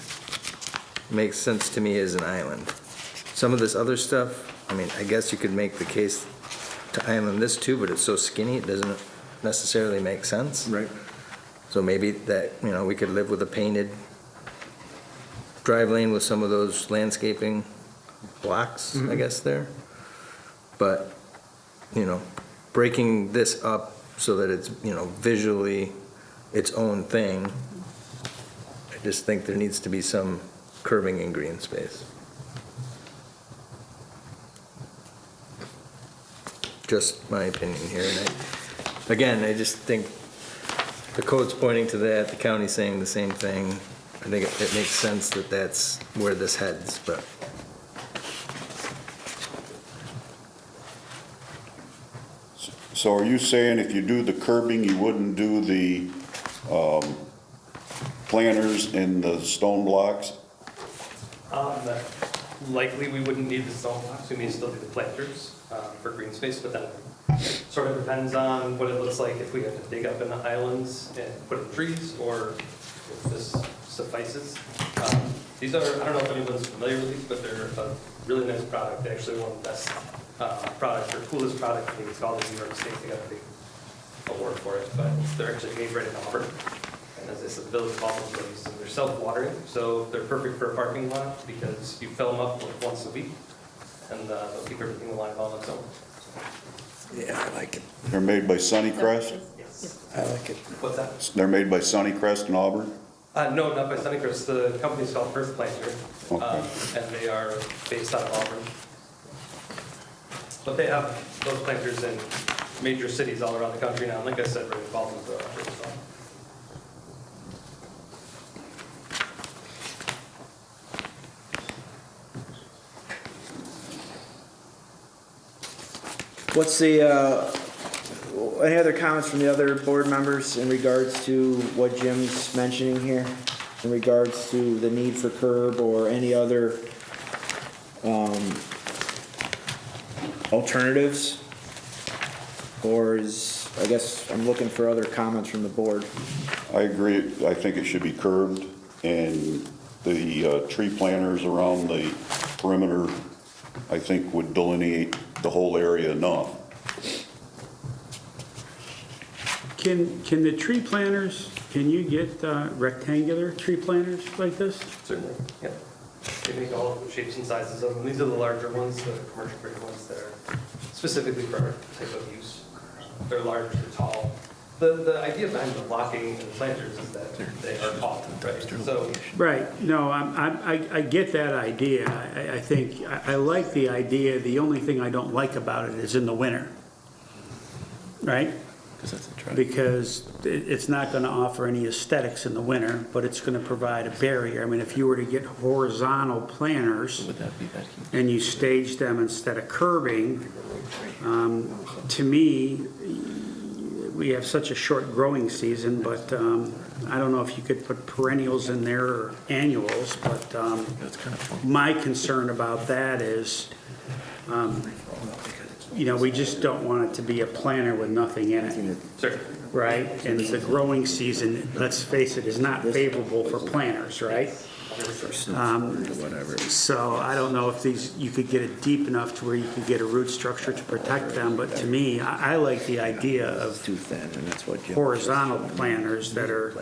makes sense to me as an island. Some of this other stuff, I mean, I guess you could make the case to island this too, but it's so skinny, it doesn't necessarily make sense. Right. So maybe that, we could live with a painted drive lane with some of those landscaping blocks, I guess, there. But, breaking this up so that it's, visually its own thing, I just think there needs to be some curving in green space. Just my opinion here. And I just think the code's pointing to that, the county's saying the same thing. I think it makes sense that that's where this heads, but. So are you saying if you do the curbing, you wouldn't do the planters and the stone blocks? Likely, we wouldn't need the stone blocks, we may still do the planters for green space, but then sort of depends on what it looks like if we have to dig up in the islands and put in trees, or if this suffices. These are, I don't know if anyone's familiar with these, but they're a really nice product. They're actually one of the best products, or coolest product, I think it's called in New York State. They got a big award for it, but they're actually made right in Auburn. And as I said, the village of Auburn places them. They're self-watering, so they're perfect for a parking lot because you fill them up like once a week, and they'll keep everything alive on its own. Yeah, I like it. They're made by Sunnycrest? Yes. I like it. What's that? They're made by Sunnycrest in Auburn? No, not by Sunnycrest. The company's called Earth Planter, Okay. and they are based out of Auburn. But they have those planters in major cities all around the country now. And like I said, right involved with the What's the, any other comments from the other board members in regards to what Jim's mentioning here? In regards to the need for curb or any other alternatives? Or I guess I'm looking for other comments from the board. I agree. I think it should be curbed, and the tree planters around the perimeter, I think, would delineate the whole area enough. Can the tree planters, can you get rectangular tree planters like this? Certainly, yeah. They make all the shapes and sizes of them. These are the larger ones, the commercial grade ones that are specifically for our type of use. They're large, they're tall. The idea behind the blocking and the planters is that they are tall, right? So, Right, no, I get that idea. I think, I like the idea. The only thing I don't like about it is in the winter, right? Because it's not going to offer any aesthetics in the winter, but it's going to provide a barrier. I mean, if you were to get horizontal planters and you stage them instead of curbing, to me, we have such a short growing season, but I don't know if you could put perennials in there or annuals, but my concern about that is, we just don't want it to be a planter with nothing in it. Right? And the growing season, let's face it, is not favorable for planters, right? So I don't know if you could get it deep enough to where you could get a root structure to protect them, but to me, I like the idea of horizontal planters that are,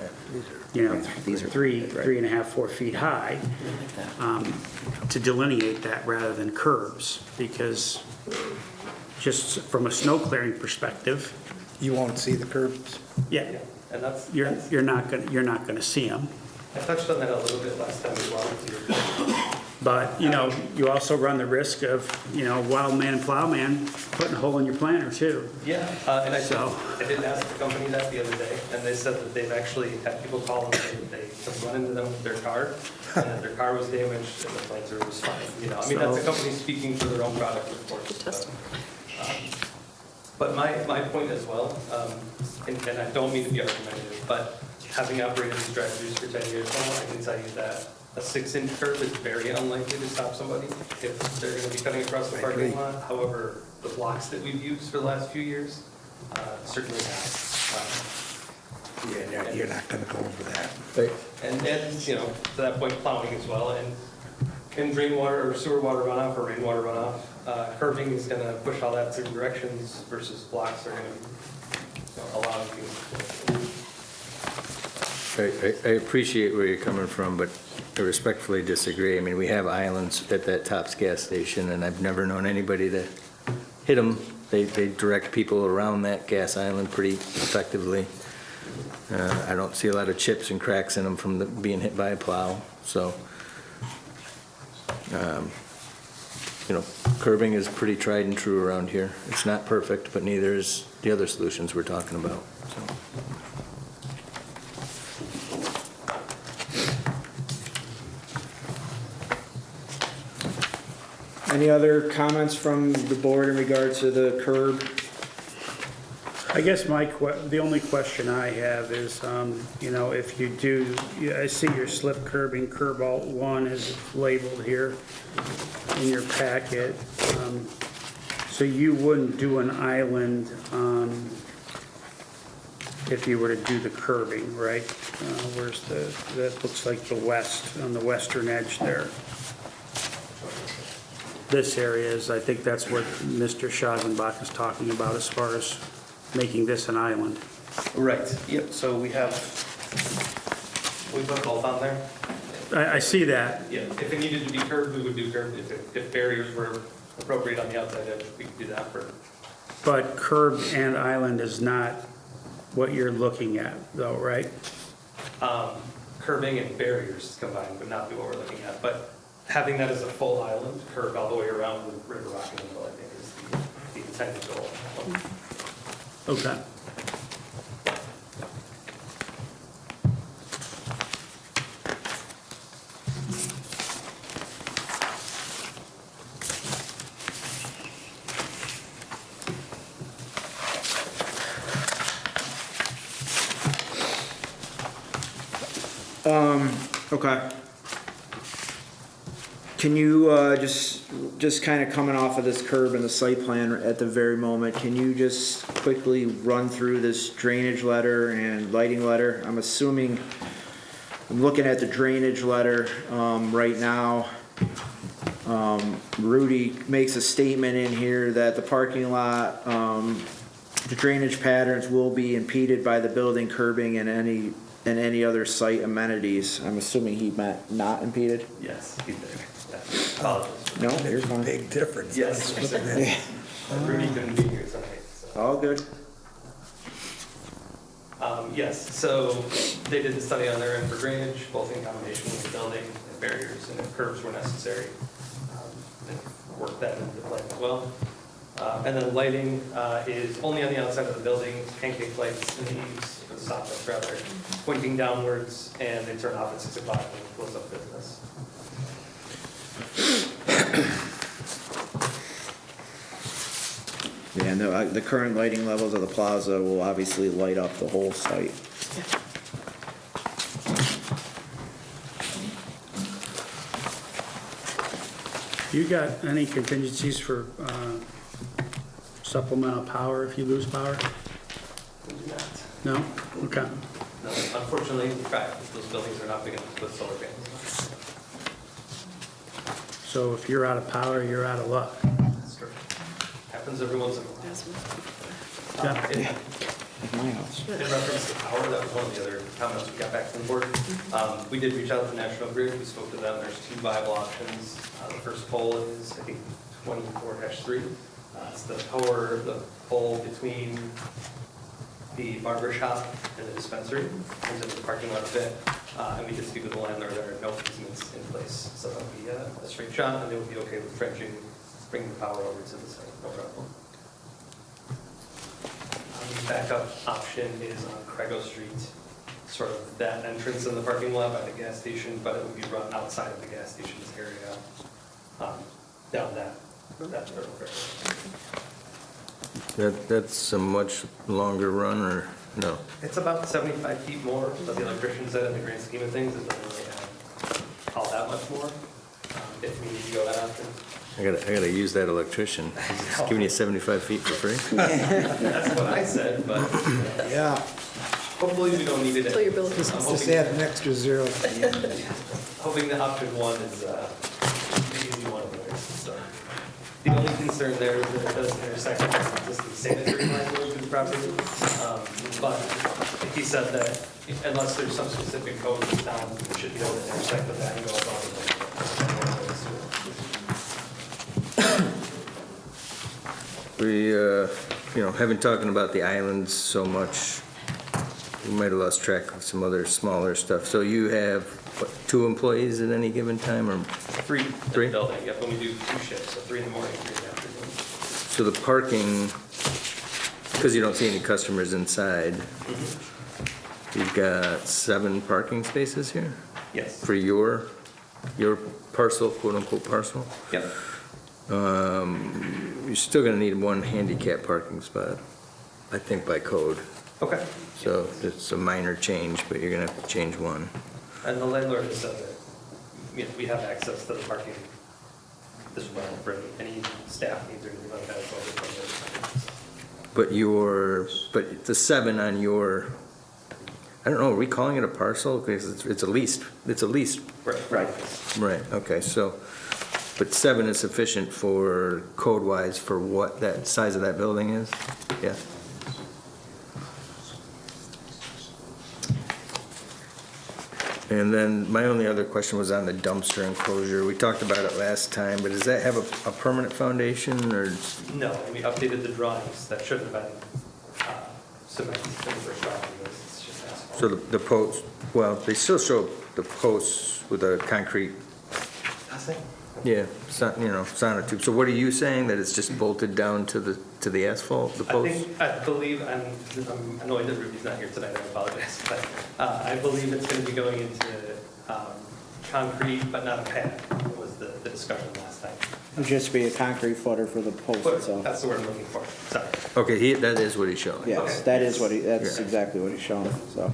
3.5, 4 feet high, to delineate that rather than curbs, because just from a snow clearing perspective, You won't see the curbs? yeah, and that's you're not gonna see them. I touched on that a little bit last time as well. But, you know, you also run the risk of, you know, wild man plowman putting a hole in your planter too. Yeah, and So- I did ask the company that the other day, and they said that they've actually had people call them, and they have run into them with their car, and that their car was damaged, and the planter was fine, you know, I mean, that's a company speaking for their own product, of course. But my point as well, and I don't mean to be argumentative, but having operated these drive-throughs for 10 years now, I can tell you that a 6-inch curb is very unlikely to stop somebody if they're gonna be cutting across the parking lot. However, the blocks that we've used for the last few years certainly have. Yeah, you're not gonna go over that. And, you know, to that point, plowing as well, and in rainwater or sewer water runoff or rainwater runoff, curbing is gonna push all that certain directions versus blocks are gonna, you know, allow you. I appreciate where you're coming from, but I respectfully disagree. I mean, we have islands at that Tops gas station, and I've never known anybody to hit them. They direct people around that gas island pretty effectively. I don't see a lot of chips and cracks in them from being hit by a plow, so. You know, curbing is pretty tried and true around here. It's not perfect, but neither is the other solutions we're talking about, so. Any other comments from the board in regards to the curb? I guess the only question I have is, you know, if you do, I see your slip curbing, curb alt 1 is labeled here in your packet. So you wouldn't do an island if you were to do the curbing, right? Where's that looks like the west, on the western edge there. This area is, I think that's what Mr. Schagenbach is talking about as far as making this an island. Right, yep, so we put both on there. I see that. Yeah, if it needed to be curved, we would do curved. If barriers were appropriate on the outside edge, we could do that for. But curb and island is not what you're looking at though, right? Curbing and barriers combined would not be what we're looking at, but having that as a full island, curved all the way around with river rock in the middle, I think is the intended goal. Okay. Okay. Can you, just kind of coming off of this curb and the site plan at the very moment, can you just quickly run through this drainage letter and lighting letter? I'm assuming, I'm looking at the drainage letter, right now. Rudy makes a statement in here that the parking lot, the drainage patterns will be impeded by the building curbing and any other site amenities. I'm assuming he meant not impeded? Yes, he did. Apologies. No, there's one. Big difference. Yes. Rudy couldn't be here tonight. So. All good. Yes, so they did the study on their end for drainage, both in combination with the building and barriers, and if curbs were necessary, and worked that into the plan as well. And then lighting is only on the outside of the building, pancake lights in the eaves, or the stop lights rather, pointing downwards, and they turn off at 6 o'clock when we close up business. Yeah, and the current lighting levels of the plaza will obviously light up the whole site. You got any contingencies for supplemental power if you lose power? We do not. No? Okay. No, unfortunately, we tried. Those buildings are not big enough to put solar panels So if you're out of power, you're out of luck. on. That's true. Happens every once in a while. Yeah. My house. In reference to power, that was one of the other comments we got back from the board. We did reach out to National Grid, we spoke to them, there's 2 viable options. The first pole is, I think, 24-3. It's the pole between the barber shop and the dispensary, comes into the parking lot a bit. And we did speak with the landlord, there are no easements in place, so that'll be a straight shot, and they will be okay with trenching, bringing the power over to the site, no problem. The backup option is on Craigo Street, sort of that entrance in the parking lot by the gas station, but it would be run outside of the gas station's area, down that thoroughfare. That's a much longer run, or no? It's about 75 feet more, but the electrician said in the grand scheme of things, it doesn't really have all that much more, if we need to go that often. I gotta use that electrician. He's giving you 75 feet for free? That's what I said, but Yeah. hopefully we don't need it. Until your bill I'm is- hoping- Just add an extra zero to the end. Hoping that option one is the easy one of those. So, the only concern there is that it does intersect with an existing sanitary line going through the property. But he said that unless there's some specific code in town, we should be able to intersect with that and go above it. We, have been talking about the islands so much, we might have lost track of some other smaller stuff. So you have, what, 2 employees at any given time, or? Three? Three? Building, yep, when we do 2 shifts, so 3 in the morning, 3 in the afternoon. So the parking, because you don't see any customers inside, you've got 7 parking spaces here? Yes. For your parcel, quote-unquote parcel? Yep. You're still gonna need 1 handicap parking spot, I think by code. Okay. So it's a minor change, but you're gonna have to change 1. And the landlord has said that we have access to the parking as well for any staff needs or anything like that. As well as But the 7 on your, I don't know, are we calling it a parcel? Because it's a leased. right. Right, okay, so, but 7 is sufficient for, code-wise, for what that size of that building is? Yeah. And then my only other question was on the dumpster enclosure. We talked about it last time, but does that have a permanent foundation, or? No, we updated the drawings. That should have been cemented in the first drawing. It's just asphalt. So the posts, well, they still show the posts with a concrete, yeah, sonotube. So what are you saying, that it's just bolted down to the asphalt, the posts? I believe, I'm annoyed that Ruby's not here tonight, I apologize, but I believe it's going to be going into concrete, but not a pad, was the discussion last time. It'd just be a concrete footer for the post itself. That's the word I'm looking for, sorry. Okay, that is what he's showing. Yes, Okay. that is that's Yeah. exactly what he's showing, so.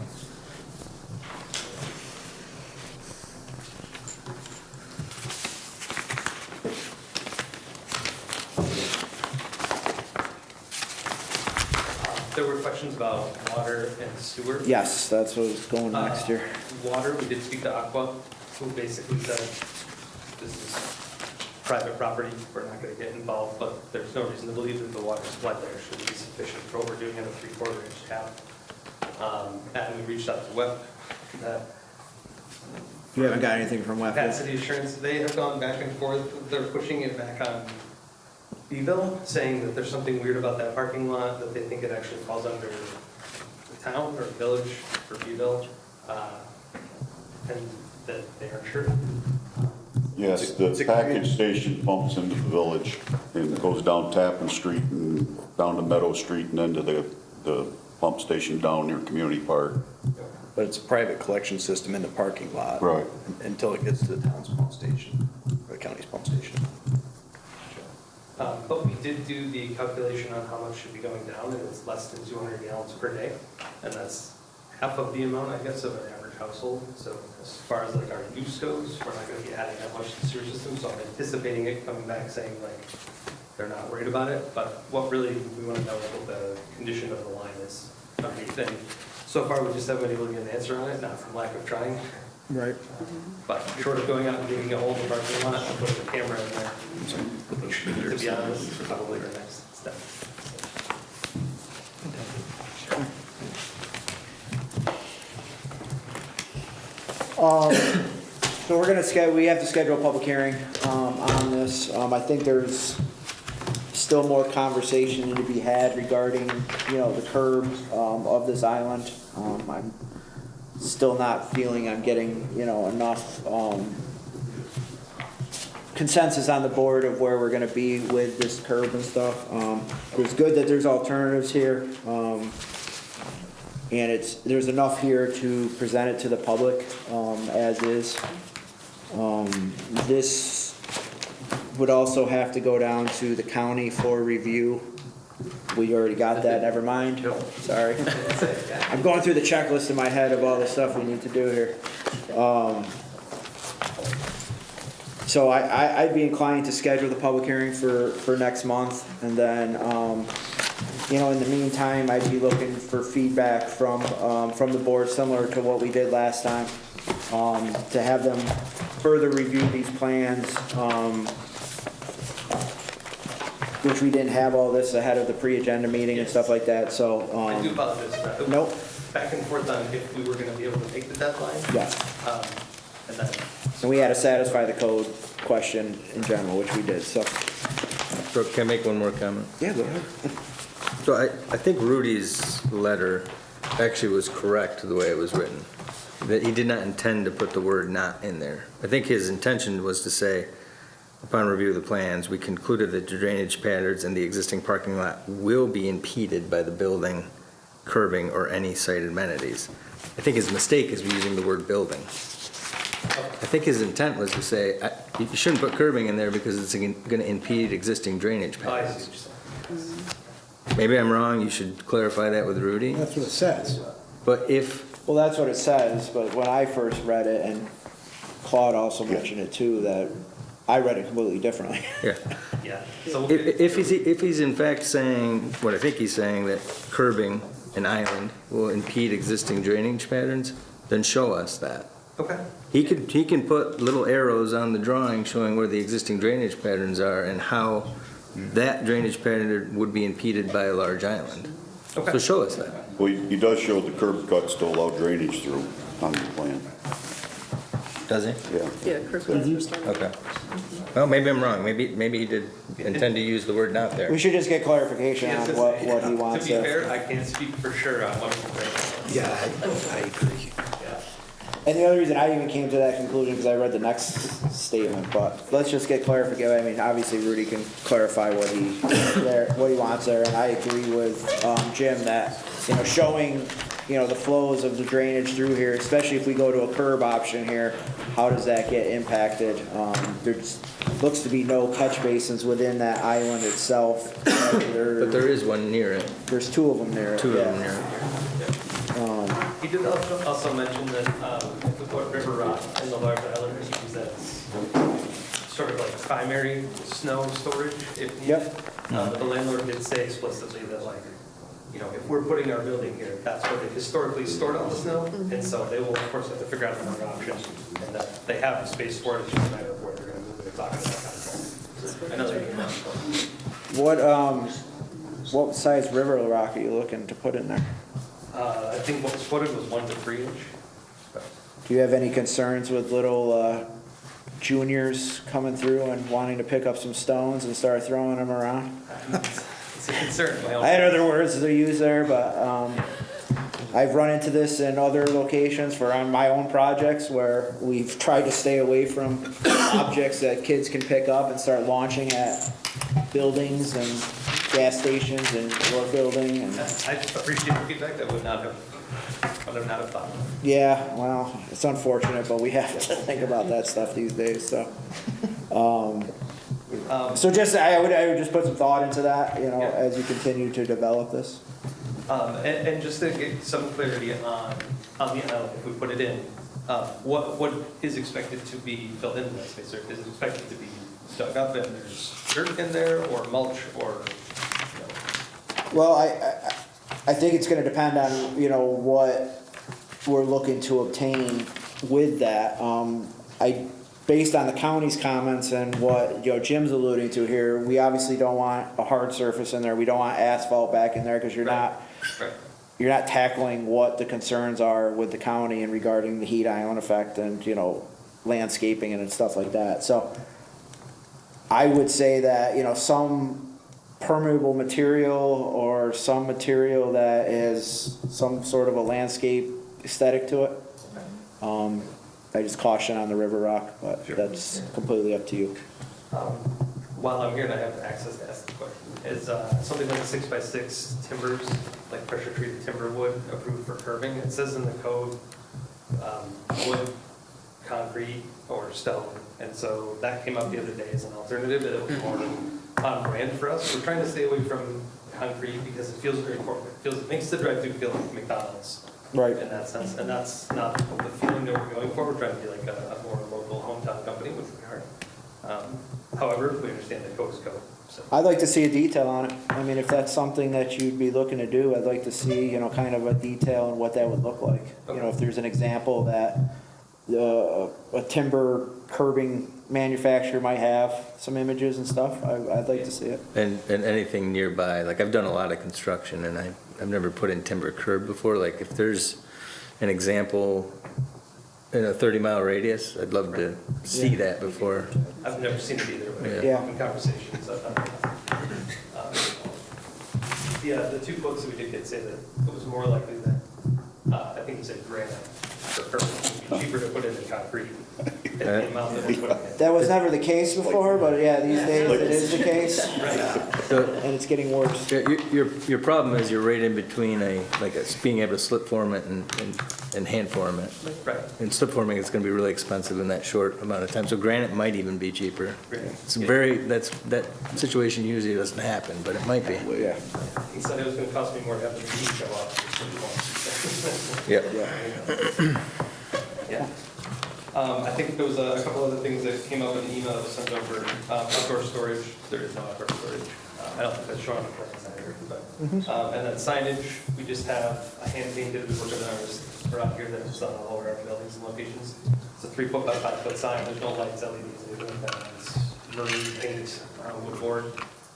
There were questions about water and sewer. Yes, that's what was going next here. Water, we did speak to Aqua, who basically said, this is private property, we're not gonna get involved, but there's no reason to believe that the water supply there should be sufficient for what we're doing at a 3/4 inch tap. And we reached out to WEP, that You haven't got anything from WEF? capacity assurance, they have gone back and forth, they're pushing it back on Beville, saying that there's something weird about that parking lot, that they think it actually falls under the town or village for Beville, and that they aren't sure. Yes, the package station pumps into the village and goes down Tappan Street and down to Meadow Street and then to the pump station down near Community Park. But it's a private collection system in the parking lot. Right. Until it gets to the town's pump station, or the county's pump station. But we did do the calculation on how much should be going down, and it's less than 200 gallons per day. And that's half of the amount, I guess, of an average household. So as far as like our use goes, we're not gonna be adding that much to the sewer system. So I'm anticipating it coming back saying like, they're not worried about it. But what really, we wanna know what the condition of the line is underneath. And so far, we just haven't been able to get an answer on it, not from lack of trying. Right. But short of going out and digging a hole in the parking lot, I'll put the camera in there. To be honest, it's probably the next step. So we have to schedule a public hearing on this. I think there's still more conversation to be had regarding, the curb of this island. I'm still not feeling I'm getting, enough, consensus on the board of where we're gonna be with this curb and stuff. It's good that there's alternatives here, and there's enough here to present it to the public, as is. This would also have to go down to the county for review. We already got that, never mind. Sorry. I'm going through the checklist in my head of all the stuff we need to do here. So I'd be inclined to schedule the public hearing for next month, and then, in the meantime, I'd be looking for feedback from the board, similar to what we did last time, to have them further review these plans, which we didn't have all this ahead of the pre-agenda meeting and stuff like that, so. I do apologize for that. Nope. Back and forth on if we were gonna be able to make the deadline. Yeah. And then, And we had to satisfy the code question in general, which we did, so. So can I make one more comment? Yeah, go ahead. So I think Rudy's letter actually was correct the way it was written. That he did not intend to put the word "not" in there. I think his intention was to say, upon review of the plans, we concluded that the drainage patterns in the existing parking lot will be impeded by the building, curbing, or any site amenities. I think his mistake is using the word "building." I think his intent was to say, you shouldn't put curbing in there because it's going to impede existing drainage oh, I see patterns. what you're saying. Maybe I'm wrong, you should clarify that with Rudy. That's what it says. But if, Well, that's what it says, but when I first read it, and Claude also mentioned it too, that I read it completely differently. yeah, Yeah. So if he's in fact saying, what I think he's saying, that curbing an island will impede existing drainage patterns, then show us that. okay. He can put little arrows on the drawing showing where the existing drainage patterns are and how that drainage pattern would be impeded by a large island. Okay. So show us that. Well, he does show the curb cuts to allow drainage through on the plan. Does he? Yeah. Yeah, curb cuts for storm. Okay. Well, maybe I'm wrong. Maybe he did intend to use the word "not" there. We should just get clarification on what he wants To be to. fair, I can't speak for sure on what I'm Yeah, I agree. Yeah. And the other reason I even came to that conclusion, because I read the next statement, but let's just get clarification. I mean, obviously Rudy can clarify what he wants there, and I agree with Jim that, showing, the flows of the drainage through here, especially if we go to a curb option here, how does that get impacted? There looks to be no catch basins within that island itself. But there is one near it. There's two of them there. Two of yeah. them near it. He did also mention that if we put river rock in the large island, we use that sort of like primary snow storage if needed. Yep. But the landlord did say explicitly that if we're putting our building here, that's where they historically stored all the snow. And so they will, of course, have to figure out another option. And that they have space for it, it's just a matter of where they're going to move it. It's not going to be I know they can. What size river rock are you looking to put in there? I think what was quoted was 1 to 3 inch. Do you have any concerns with little juniors coming through and wanting to pick up some stones and start throwing them around? It's a concern. I had other words to use there, but I've run into this in other locations on my own projects where we've tried to stay away from objects that kids can pick up and start launching at buildings and gas stations and your building. And I appreciate the feedback. That would not have thought. yeah, well, it's unfortunate, but we have to think about that stuff these days. So, so just I would just put some thought into that, as you continue to develop this. And just to get some clarity on the island, if we put it in, what is expected to be filled into that space? Or is it expected to be dug up and there's dirt in there, or mulch, or? Well, I think it's going to depend on what we're looking to obtain with that. Based on the county's comments and what Jim's alluding to here, we obviously don't want a hard surface in there. We don't want asphalt back in there because you're not tackling what the concerns are with the county and regarding the heat island effect and landscaping and stuff like that. So I would say that some permeable material or some material that is some sort of a landscape aesthetic to it I just caution on the river rock, but that's completely up to you. While I'm here and I have access to ask the question, is something like 6x6 timbers, like pressure treated timber wood, approved for curbing? It says in the code, wood, concrete, or stone. And so that came up the other day as an alternative, that it was more on brand for us. We're trying to stay away from concrete because it feels very corporate. It makes the drive-through feel like McDonald's. Right. In that sense, and that's not the feeling that we're going for. We're trying to be like a more local hometown company, which we are. However, we understand that code is code. So. I'd like to see a detail on it. I mean, if that's something that you'd be looking to do, I'd like to see, you know, kind of a detail on what that would look like. Okay. You know, if there's an example that a timber curbing manufacturer might have some images and stuff, I'd like to see it. And anything nearby, like I've done a lot of construction and I've never put in timber curb before. Like if there's an example in a 30-mile radius, I'd love to see that before. I've never seen it either, but Yeah. in conversations, I've done it. Yeah, the 2 quotes that we did get say that it was more likely that, I think you said granite for curbing would be cheaper to put in than concrete. At the amount that we're putting in. That was never the case before, but yeah, these days it is the case, and it's getting worse. Yeah, your problem is you're right in between being able to slip form it and hand form it. Right. And slip forming is going to be really expensive in that short amount of time. So granite might even be cheaper. It's that situation usually doesn't happen, but it might be. Yeah. He said it was gonna cost me more to have the beach show up. Yeah. Yeah. I think there was a couple other things that came up in the email that was sent over. Outdoor storage, there is no outdoor storage. I don't think that's shown on the plans either, but. And then signage, we just have a hand painted, we're gonna around here that's on all of our buildings and locations. It's a 3 foot by 5 foot sign, there's no lights, LEDs, anything like that. It's marine paint, wood board,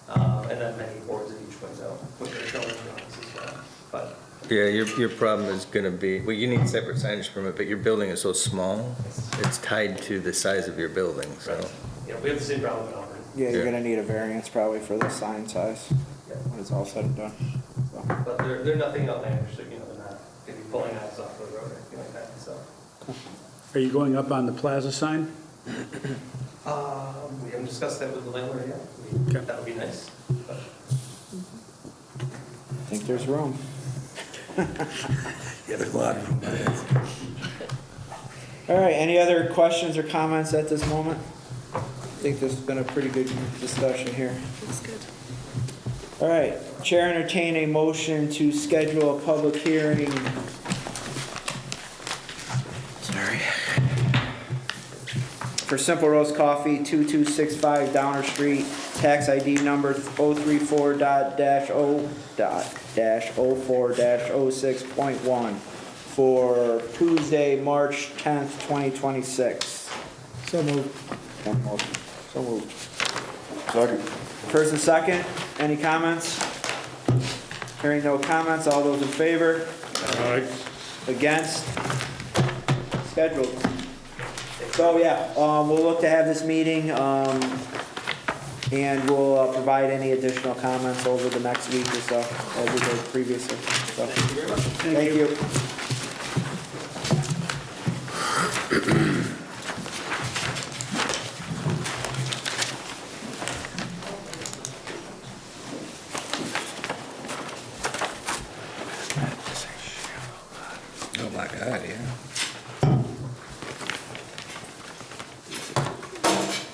and then many boards in each window, which are shown in the drawings as well. But Yeah, your problem is going to be, well, you need separate signage permit, but your building is so small, it's tied to the size of your building, so. yeah, we have the same problem in Auburn. Yeah, you're Yeah. gonna need a variance probably for the sign size, when it's all said and done. So. But they're nothing outlandish, so, you know, they're not gonna be pulling knives off the road or anything like that, so. Are you going up on the plaza sign? We haven't discussed that with the landlord yet. Okay. That would be nice. But I think there's room. Yeah, there's a lot. All right, any other questions or comments at this moment? I think this has been a pretty good discussion here. That's good. All right, Chair entertain a motion to schedule a public hearing. Sorry. For Simple Roast Coffee, 2265 Downer Street, tax ID number 034-0-04-06.1 for Tuesday, March 10th, 2026. So moved. So moved. Second. First and second, any comments? Hearing no comments, all those in favor? Against? Scheduled. So, yeah, we'll look to have this meeting, and we'll provide any additional comments over the next week or so, as we did previously. So, thank you very much. thank you. Oh my God, yeah.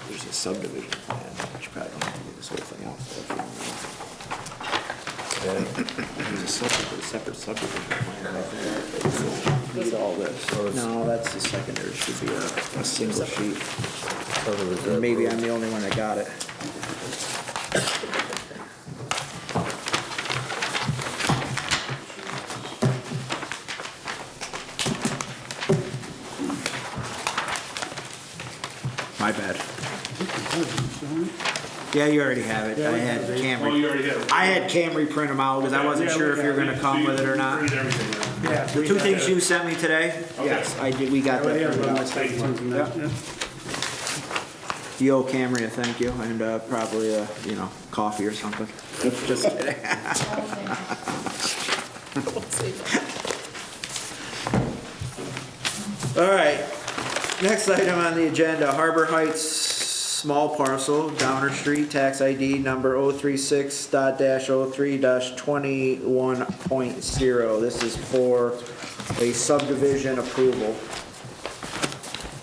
There's a subdivision plan, which you probably don't have to get this whole thing out. There's a separate subdivision plan right there. Need all this. No, that's the secondary, should be a single sheet. And maybe I'm the only one that got it. My bad. Yeah, you already have it. I had Camry. Oh, you already have it. I had Camry print them out because I wasn't sure if you were gonna come with it or not. Read everything now. Yeah. The 2 things you sent me today? Yes, I did, we got that printed out. You owe Camry a thank you and probably a, coffee or something. Just kidding. All right, next item on the agenda, Harbor Heights small parcel, Downer Street, tax ID number 036.03-21.0. This is for a subdivision approval.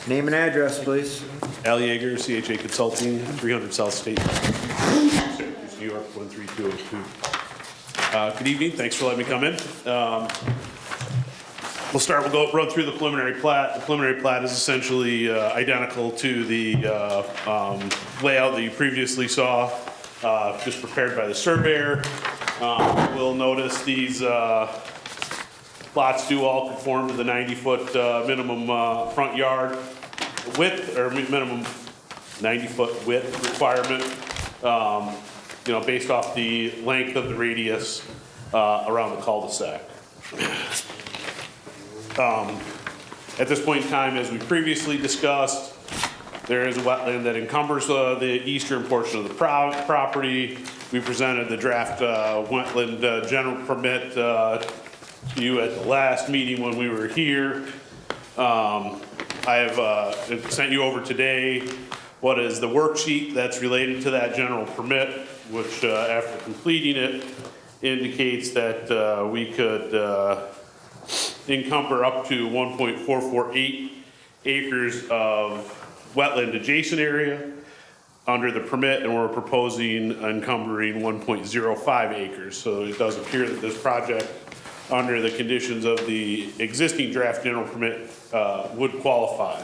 Name and address, please. Al Yeager, CHA Consulting, 300 South State, New York, 13202. Good evening, thanks for letting me come in. We'll run through the preliminary plat. The preliminary plat is essentially identical to the layout that you previously saw, just prepared by the surveyor. We'll notice these lots do all conform to the 90-foot minimum front yard width, or minimum 90-foot width requirement, based off the length of the radius around the cul-de-sac. At this point in time, as we previously discussed, there is a wetland that encumbers the eastern portion of the property. We presented the draft wetland general permit to you at the last meeting when we were here. I have sent you over today what is the worksheet that's related to that general permit, which after completing it indicates that we could encumber up to 1.448 acres of wetland adjacent area under the permit, and we're proposing encumbering 1.05 acres. So it does appear that this project, under the conditions of the existing draft general permit, would qualify.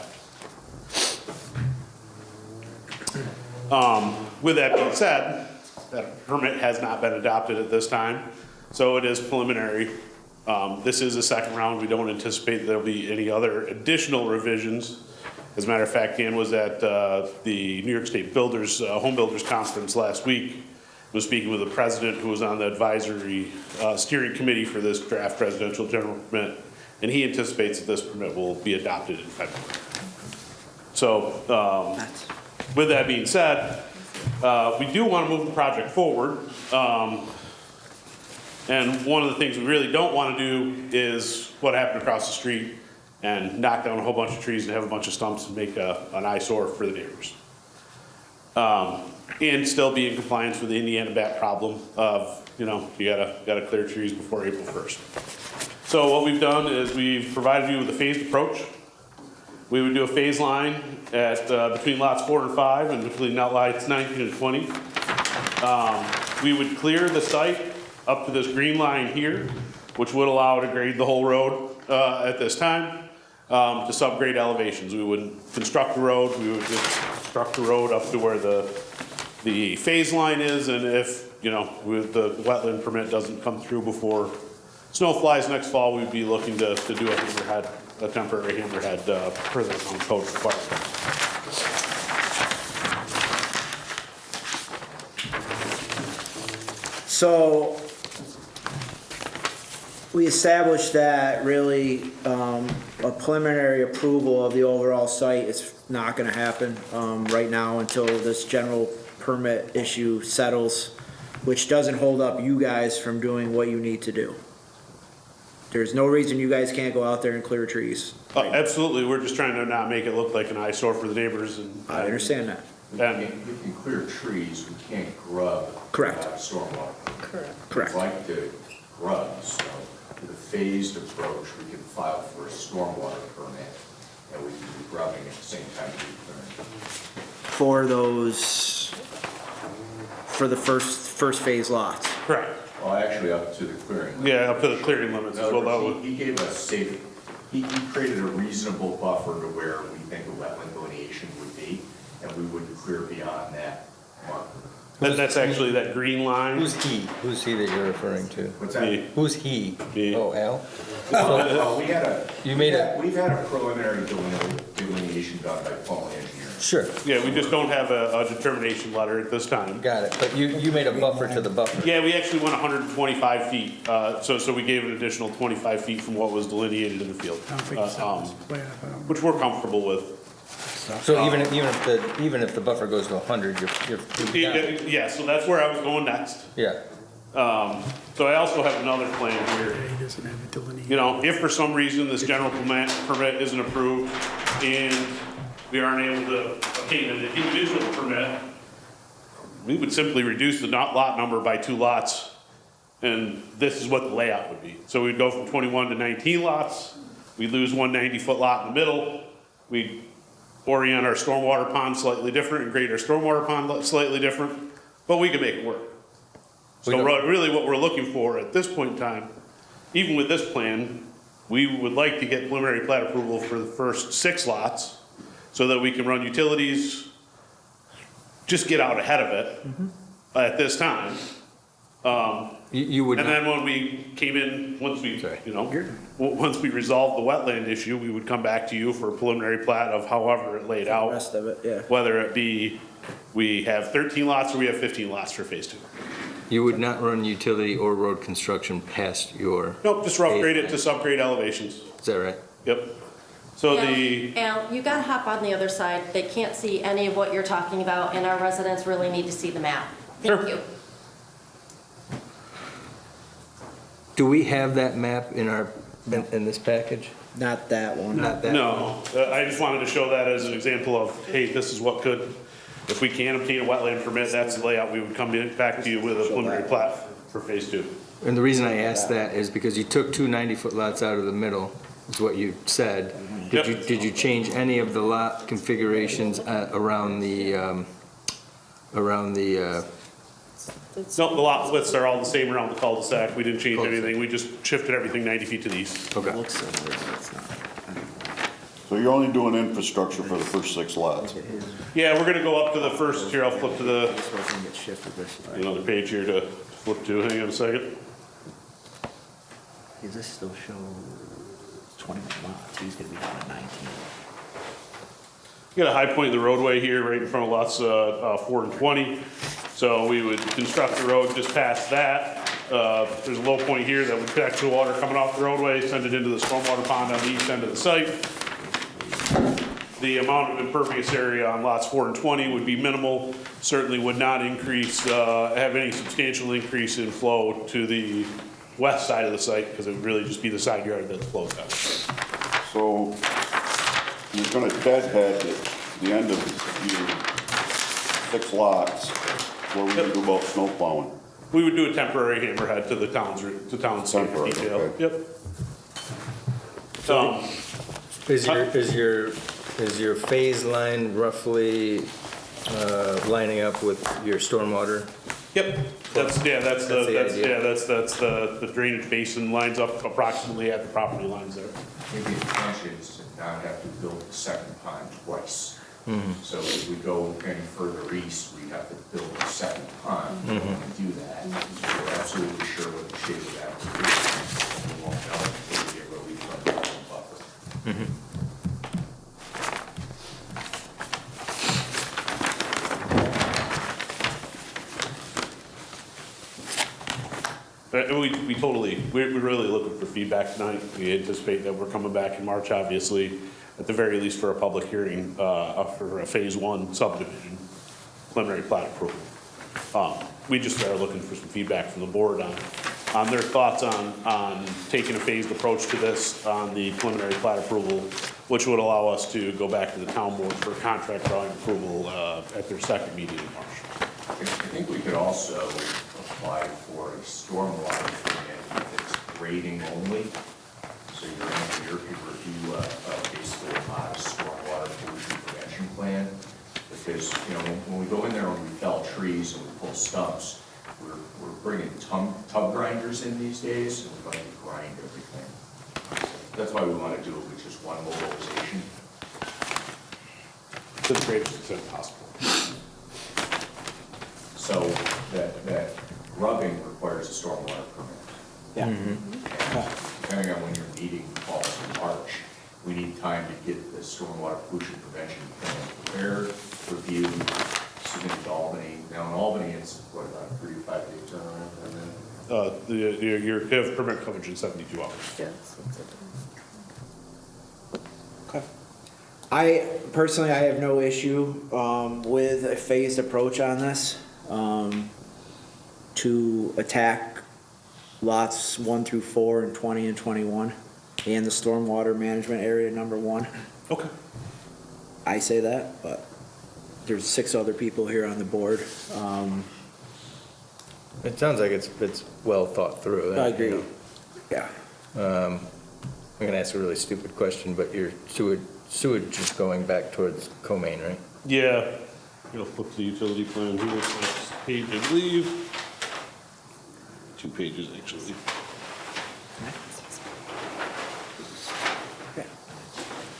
With that being said, that permit has not been adopted at this time, so it is preliminary. This is a second round. We don't anticipate there'll be any other additional revisions. As a matter of fact, Dan was at the New York State Builders, Home Builders Conference last week. Was speaking with the president, who was on the advisory steering committee for this draft residential general permit, and he anticipates that this permit will be adopted in February. So, with that being said, we do want to move the project forward. And one of the things we really don't want to do is what happened across the street and knock down a whole bunch of trees and have a bunch of stumps and make an eyesore for the neighbors. And still be in compliance with the Indiana bat problem of, you gotta clear trees before April 1st. So what we've done is we've provided you with a phased approach. We would do a phase line at between lots 4 and 5 and between lots 19 and 20. We would clear the site up to this green line here, which would allow to grade the whole road at this time to subgrade elevations. We wouldn't construct the road. We would just construct the road up to where the phase line is, and if with the wetland permit doesn't come through before snow flies next fall, we'd be looking to do a temporary hammerhead per the code requirement. So we established that really a preliminary approval of the overall site is not going to happen right now until this general permit issue settles, which doesn't hold up you guys from doing what you need to do. There's no reason you guys can't go out there and clear trees. Absolutely, we're just trying to not make it look like an eyesore for the neighbors. And I understand that. You can clear trees, we can't grub. Correct. Stormwater. Correct. We'd like to grub, so with a phased approach, we can file for a stormwater permit, and we can be grubbing at the same time we do clearing. For the first phase lots. Correct. Well, actually, up to the clearing limit. Yeah, up to the clearing limits as well. He gave us safe, he created a reasonable buffer to where we think a wetland delineation would be, and we wouldn't clear beyond that marker. That's actually that green line. Who's he? Who's he that you're referring to? What's that? Who's he? Me. Oh, Al? Well, we've had a preliminary delineation done by Paul Engineering. Sure. Yeah, we just don't have a determination letter at this time. Got it, but you made a buffer to the buffer. Yeah, we actually went 125 feet, so we gave an additional 25 feet from what was delineated in the field, which we're comfortable with. So even if the buffer goes to 100, you're Yeah, so that's where I was going next. Yeah. So I also have another plan here. He doesn't have a delineation. You know, if for some reason this general permit isn't approved and we aren't able to obtain an individual permit, we would simply reduce the lot number by 2 lots, and this is what the layout would be. So we'd go from 21 to 19 lots, we'd lose one 90-foot lot in the middle, we'd orient our stormwater pond slightly different and grade our stormwater pond slightly different, but we could make it work. So really what we're looking for at this point in time, even with this plan, we would like to get preliminary plat approval for the first 6 lots so that we can run utilities, just get out ahead of it at this time. You would And not, then when we came in, once we, once we resolved the wetland issue, we would come back to you for a preliminary plat of however it laid out. Rest of it, yeah. Whether it be, we have 13 lots or we have 15 lots for phase 2. you would not run utility or road construction past your. Nope, just rough grade it to subgrade elevations. Is that right? Yep. So the, Al, you gotta hop on the other side. They can't see any of what you're talking about, and our residents really need to see the map. Thank you. Do we have that map in our, in this package? Not that one. Not that? no, I just wanted to show that as an example of, hey, this is what could, if we can obtain a wetland permit, that's the layout, we would come back to you with a preliminary plat for phase 2. And the reason I asked that is because you took 2 90-foot lots out of the middle, is what you said. Did you change any of the lot configurations around the, No, the lot widths are all the same around the cul-de-sac, we didn't change anything, we just shifted everything 90 feet to the east. Okay. Looks similar, but it's not. So you're only doing infrastructure for the first 6 lots? Yeah, we're gonna go up to the first, here, I'll flip to the, This was gonna get shifted this way. another page here to flip to, hang on a second. Does this still show 21 lots? He's gonna be down at 19. You got a high point of the roadway here, right in front of lots 4 and 20. So we would construct the road just past that. There's a low point here that would connect to the water coming off the roadway, send it into the stormwater pond on the east end of the site. The amount of impervious area on lots 4 and 20 would be minimal, certainly would not increase, have any substantial increase in flow to the west side of the site, because it would really just be the side yard that flows out. So you're gonna deadhead at the end of your 6 lots, what would you do about snow plowing? We would do a temporary hammerhead to the town's Temporary, detail. okay. Yep. Is your phase line roughly lining up with your stormwater? Yep, that's the idea. the drainage basin lines up approximately at the property lines there. Maybe the intention is to not have to build the second pond twice. Mm-hmm. So if we go any further east, we have to build a second pond. We don't want to do that. We're absolutely sure what the shape of that will be. We won't know until we get relief from the buffer. We're really looking for feedback tonight. We anticipate that we're coming back in March, obviously, at the very least for a public hearing, for a phase 1 subdivision, preliminary plat approval. We just are looking for some feedback from the board on their thoughts on taking a phased approach to this on the preliminary plat approval, which would allow us to go back to the town board for contract drawing approval, at their second meeting in March. I think we could also apply for a stormwater permit that's grading only. So your engineer could review basically a modest stormwater pollution prevention plan. Because, you know, when we go in there and we fell trees and we pull stumps, we're bringing tub grinders in these days, and we're going to grind everything. That's why we want to do it with just one mobilization. To the greatest extent possible. So that grubbing requires a stormwater permit. Yeah. And depending on when your meeting falls in March, we need time to get the stormwater pollution prevention plan prepared, reviewed, submitted to Albany. Now in Albany, it's what, about a 3 to 5 day turnaround, and then? You have permit coverage in 72 hours. Yes. Okay. I have no issue with a phased approach on this. to attack lots 1 through 4 and 20 and 21, and the stormwater management area number 1. Okay. I say that, but there's 6 other people here on the board. It sounds like it's well thought through. I agree. You Yeah. know. I'm gonna ask a really stupid question, but your sewage is going back towards Co-Main, right? Yeah. I'm gonna flip the utility plan here, next page, I believe. 2 pages, actually.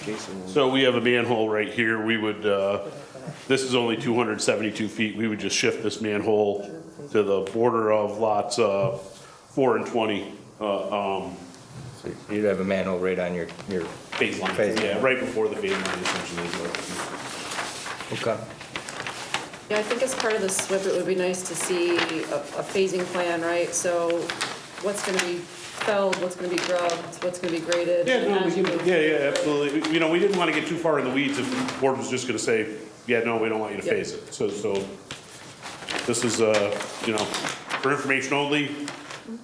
Jason. So we have a manhole right here. We would, this is only 272 feet. We would just shift this manhole to the border of lots 4 and 20. So you'd have a manhole right on your Phase line, yeah, right before the phase line essentially. Okay. Yeah, I think as part of the SWIP, it would be nice to see a phasing plan, right? So what's gonna be felled, what's gonna be grubbed, what's gonna be graded. Yeah, no, as you move. yeah, absolutely. You know, we didn't want to get too far in the weeds if the board was just going to say, yeah, no, we don't want you to Yep. phase it. So this is, you know, for information only,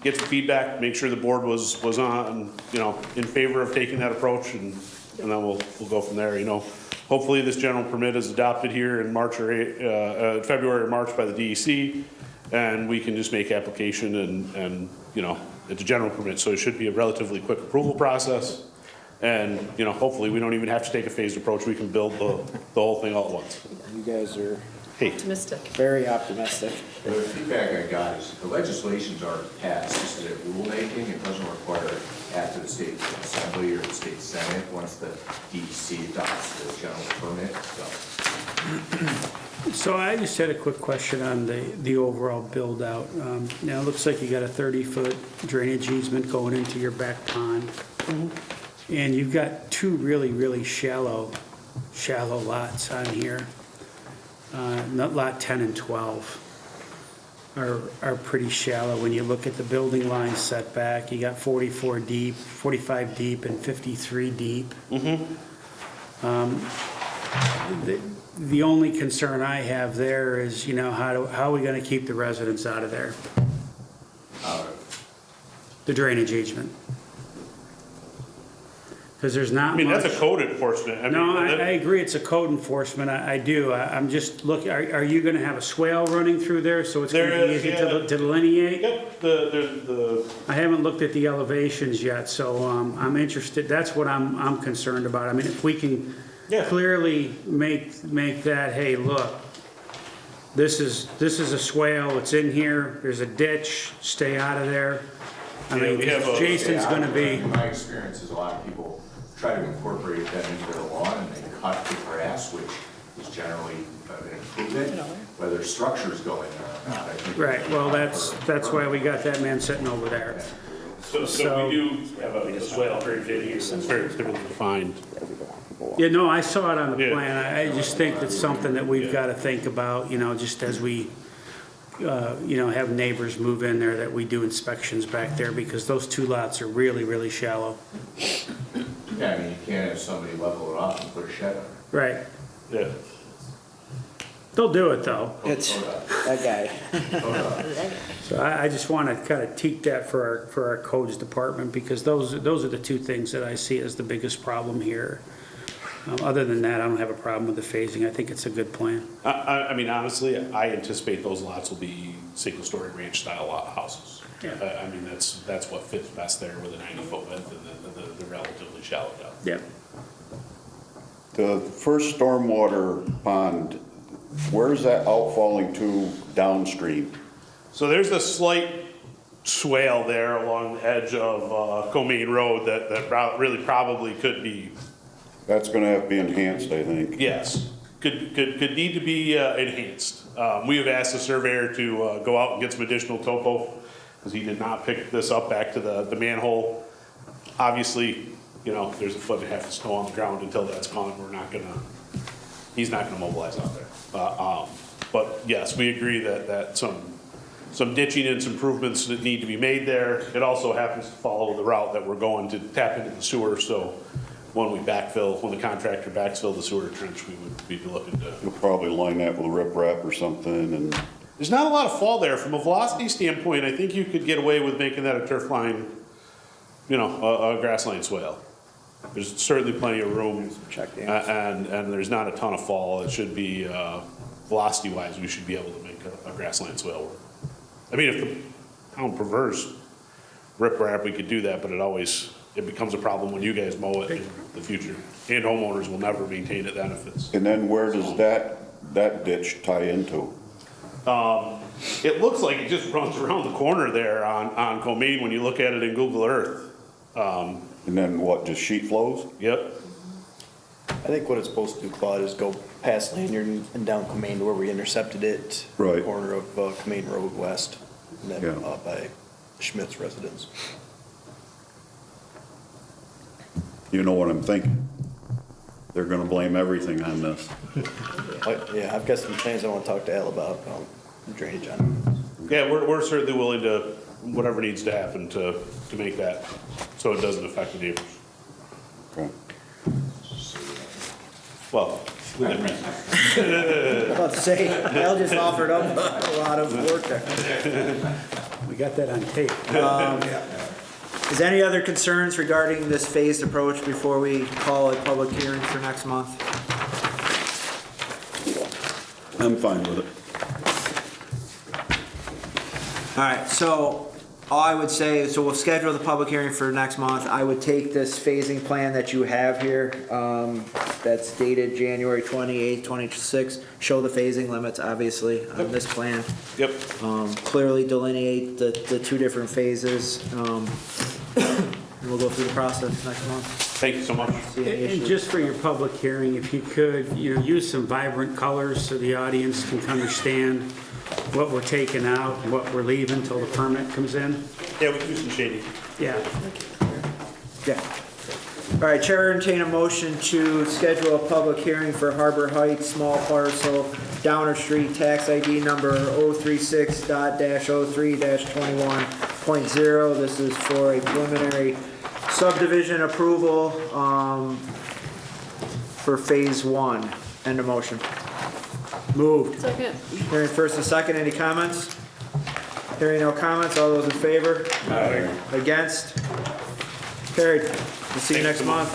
get some feedback, make sure the board was on, you know, in favor of taking that approach, and then we'll go from there, you know. Hopefully this general permit is adopted here in March or February or March by the DEC, and we can just make application and, you know, it's a general permit, so it should be a relatively quick approval process. And, you know, hopefully we don't even have to take a phased approach. We can build the whole thing all at once. You guys are Optimistic. very optimistic. The feedback I got is the legislation's already passed, just that rulemaking, it doesn't require it after the state assembly or the state senate, once the DEC adopts the general permit, so. So I just had a quick question on the overall build out. Now it looks like you got a 30-foot drainage easement going into your back pond. And you've got 2 really shallow lots on here. Not lot 10 and 12 are pretty shallow. When you look at the building line setback, you got 44 deep, 45 deep, and 53 deep. The only concern I have there is, you know, how are we gonna keep the residents out of there? The drainage easement. Because there's not I mean, much. that's a code enforcement. I No, mean, I agree, it's a code enforcement, I do. I'm just looking, are you gonna have a swale running through there, so it's gonna There be is, easy yeah. to delineate? Yep, the I haven't looked at the elevations yet, so I'm interested, that's what I'm concerned about. I mean, if we can clearly make that, hey, look, this is a swale, it's in here, there's a ditch, stay out of there. I mean, Jason's gonna be. My experience is a lot of people try to incorporate that into their lawn, and they cut the grass, which is generally an improvement, whether structure's going there or not. I think Right, well, that's why we got that man sitting over there. So we do have a swale drainage in here, that's very clearly defined. Yeah, no, I saw it on the Yeah. plan. I just think that's something that we've got to think about, you know, just as we, you know, have neighbors move in there, that we do inspections back there, because those 2 lots are really shallow. Yeah, I mean, you can't have somebody level it off and put a shed on it. Right. Yeah. They'll do it, though. It's that guy. So I just want to kind of teak that for our codes department, because those are the 2 things that I see as the biggest problem here. Other than that, I don't have a problem with the phasing. I think it's a good plan. I mean, honestly, I anticipate those lots will be single-story ranch-style lot houses. Yeah. I mean, that's what fits best there with a 90-foot width and the relatively shallow depth. Yep. The first stormwater pond, where's that outfalling to downstream? So there's a slight swale there along the edge of Co-Main Road that really probably could be. That's gonna have to be enhanced, I think. Yes, could need to be enhanced. We have asked the surveyor to go out and get some additional topo, because he did not pick this up back to the manhole. Obviously, you know, there's 1.5 feet of snow on the ground. Until that's gone, he's not gonna mobilize out there. But yes, we agree that some ditching and some improvements that need to be made there. It also happens to follow the route that we're going to tap into the sewer, so when the contractor backfill the sewer trench, we would be looking to. You'll probably line that with a riprap or something, and there's not a lot of fall there. From a velocity standpoint, I think you could get away with making that a turf line, a grass line swale. There's certainly plenty of room, and there's not a ton of fall. It should be, velocity-wise, we should be able to make a grass line swale work. I mean, if the town prefers riprap, we could do that, but it becomes a problem when you guys mow it in the future. And homeowners will never maintain it then if it's. And then where does that ditch tie into? It looks like it just runs around the corner there on Comaine when you look at it in Google Earth. And then what, just sheet flows? Yep. I think what it's supposed to do, Claude, is go past Lanyard and down Comaine to where we intercepted it. Right. Corner of Comaine Road West, and then Yeah. by Schmidt's residence. You know what I'm thinking? They're gonna blame everything on this. Yeah, I've got some plans I want to talk to Al about, drainage on Yeah, we're certainly willing to, whatever needs to happen to make that so it doesn't affect the neighbors. Okay. Well, within reason. I was about to say, Al just offered up a lot of work there. We got that on tape. Is any other concerns regarding this phased approach before we call a public hearing for next month? I'm fine with it. All right, so all I would say is, so we'll schedule the public hearing for next month. I would take this phasing plan that you have here, that's dated January 28th, 26, show the phasing limits, obviously, on this plan. Yep. Clearly delineate the two different phases. And we'll go through the process next month. Thank you so much. And just for your public hearing, if you could, use some vibrant colors so the audience can understand what we're taking out, and what we're leaving until the permit comes in. Yeah, we can do some shading. Yeah. Yeah. All right, Chair, entertain a motion to schedule a public hearing for Harbor Heights small parcel, Downer Street, tax ID number 036.03-21.0. This is for a preliminary subdivision approval for phase 1. End of motion. Moved. Second. Hearing first and second, any comments? Hearing no comments, all those in favor? Aye. Against? Carried. We'll see you next month.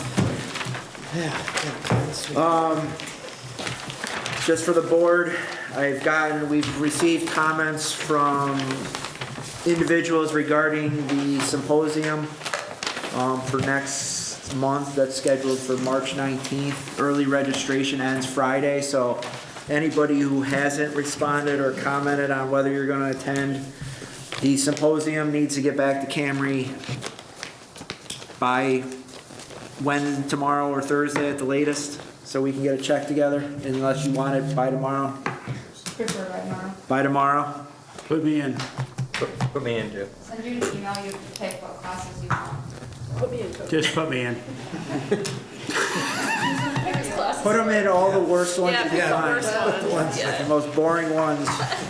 Just for the board, we've received comments from individuals regarding the symposium for next month that's scheduled for March 19th. Early registration ends Friday, so anybody who hasn't responded or commented on whether you're going to attend the symposium needs to get back to Camry by when, tomorrow or Thursday at the latest, so we can get a check together, unless you want it by tomorrow. Prefer by tomorrow. By tomorrow? Put me in. Put me in too. Send you an email, you have to pick what classes you want. Put me in, Coach. Just put me in. Put them in all the worst ones Yeah, you can find. worst ones, yeah. The most boring ones.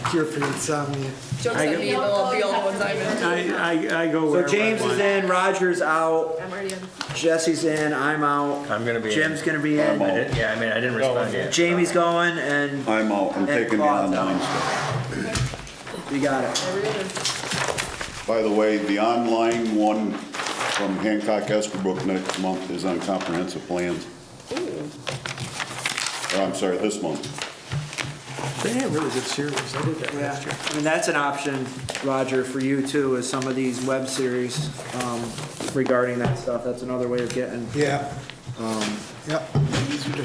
Cure for insomnia. Jokes at me, they'll be all the ones I'm in. I go So wherever James I is want. in, Roger's out, I'm already in. Jesse's in, I'm out. I'm gonna be in. Jim's gonna be in. I didn't respond yet. Jamie's going, and I'm out. I'm And taking the Claude's online out. stuff. you got it. By the way, the online one from Hancock Estabrook next month is on comprehensive plans. Or, I'm sorry, this month. They had really good series. I did that Yeah, last year. I mean, that's an option, Roger, for you too, is some of these web series regarding that stuff. That's another way of getting Yeah. Yep.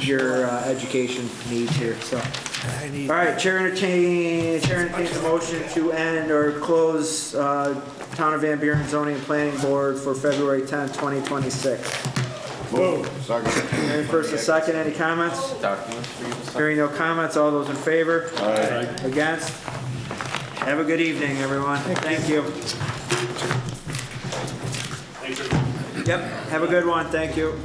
your education needs here, so. I need. All right, Chair entertains a motion to end or close Town of Van Buren Zoning and Planning Board for February 10th, 2026. Second. Hearing first and second, any comments? Documents for you to sign. Hearing no comments, all those in favor? Aye. Against? Have a good evening, everyone. Thank you. Thanks. Yep, have a good one, thank you.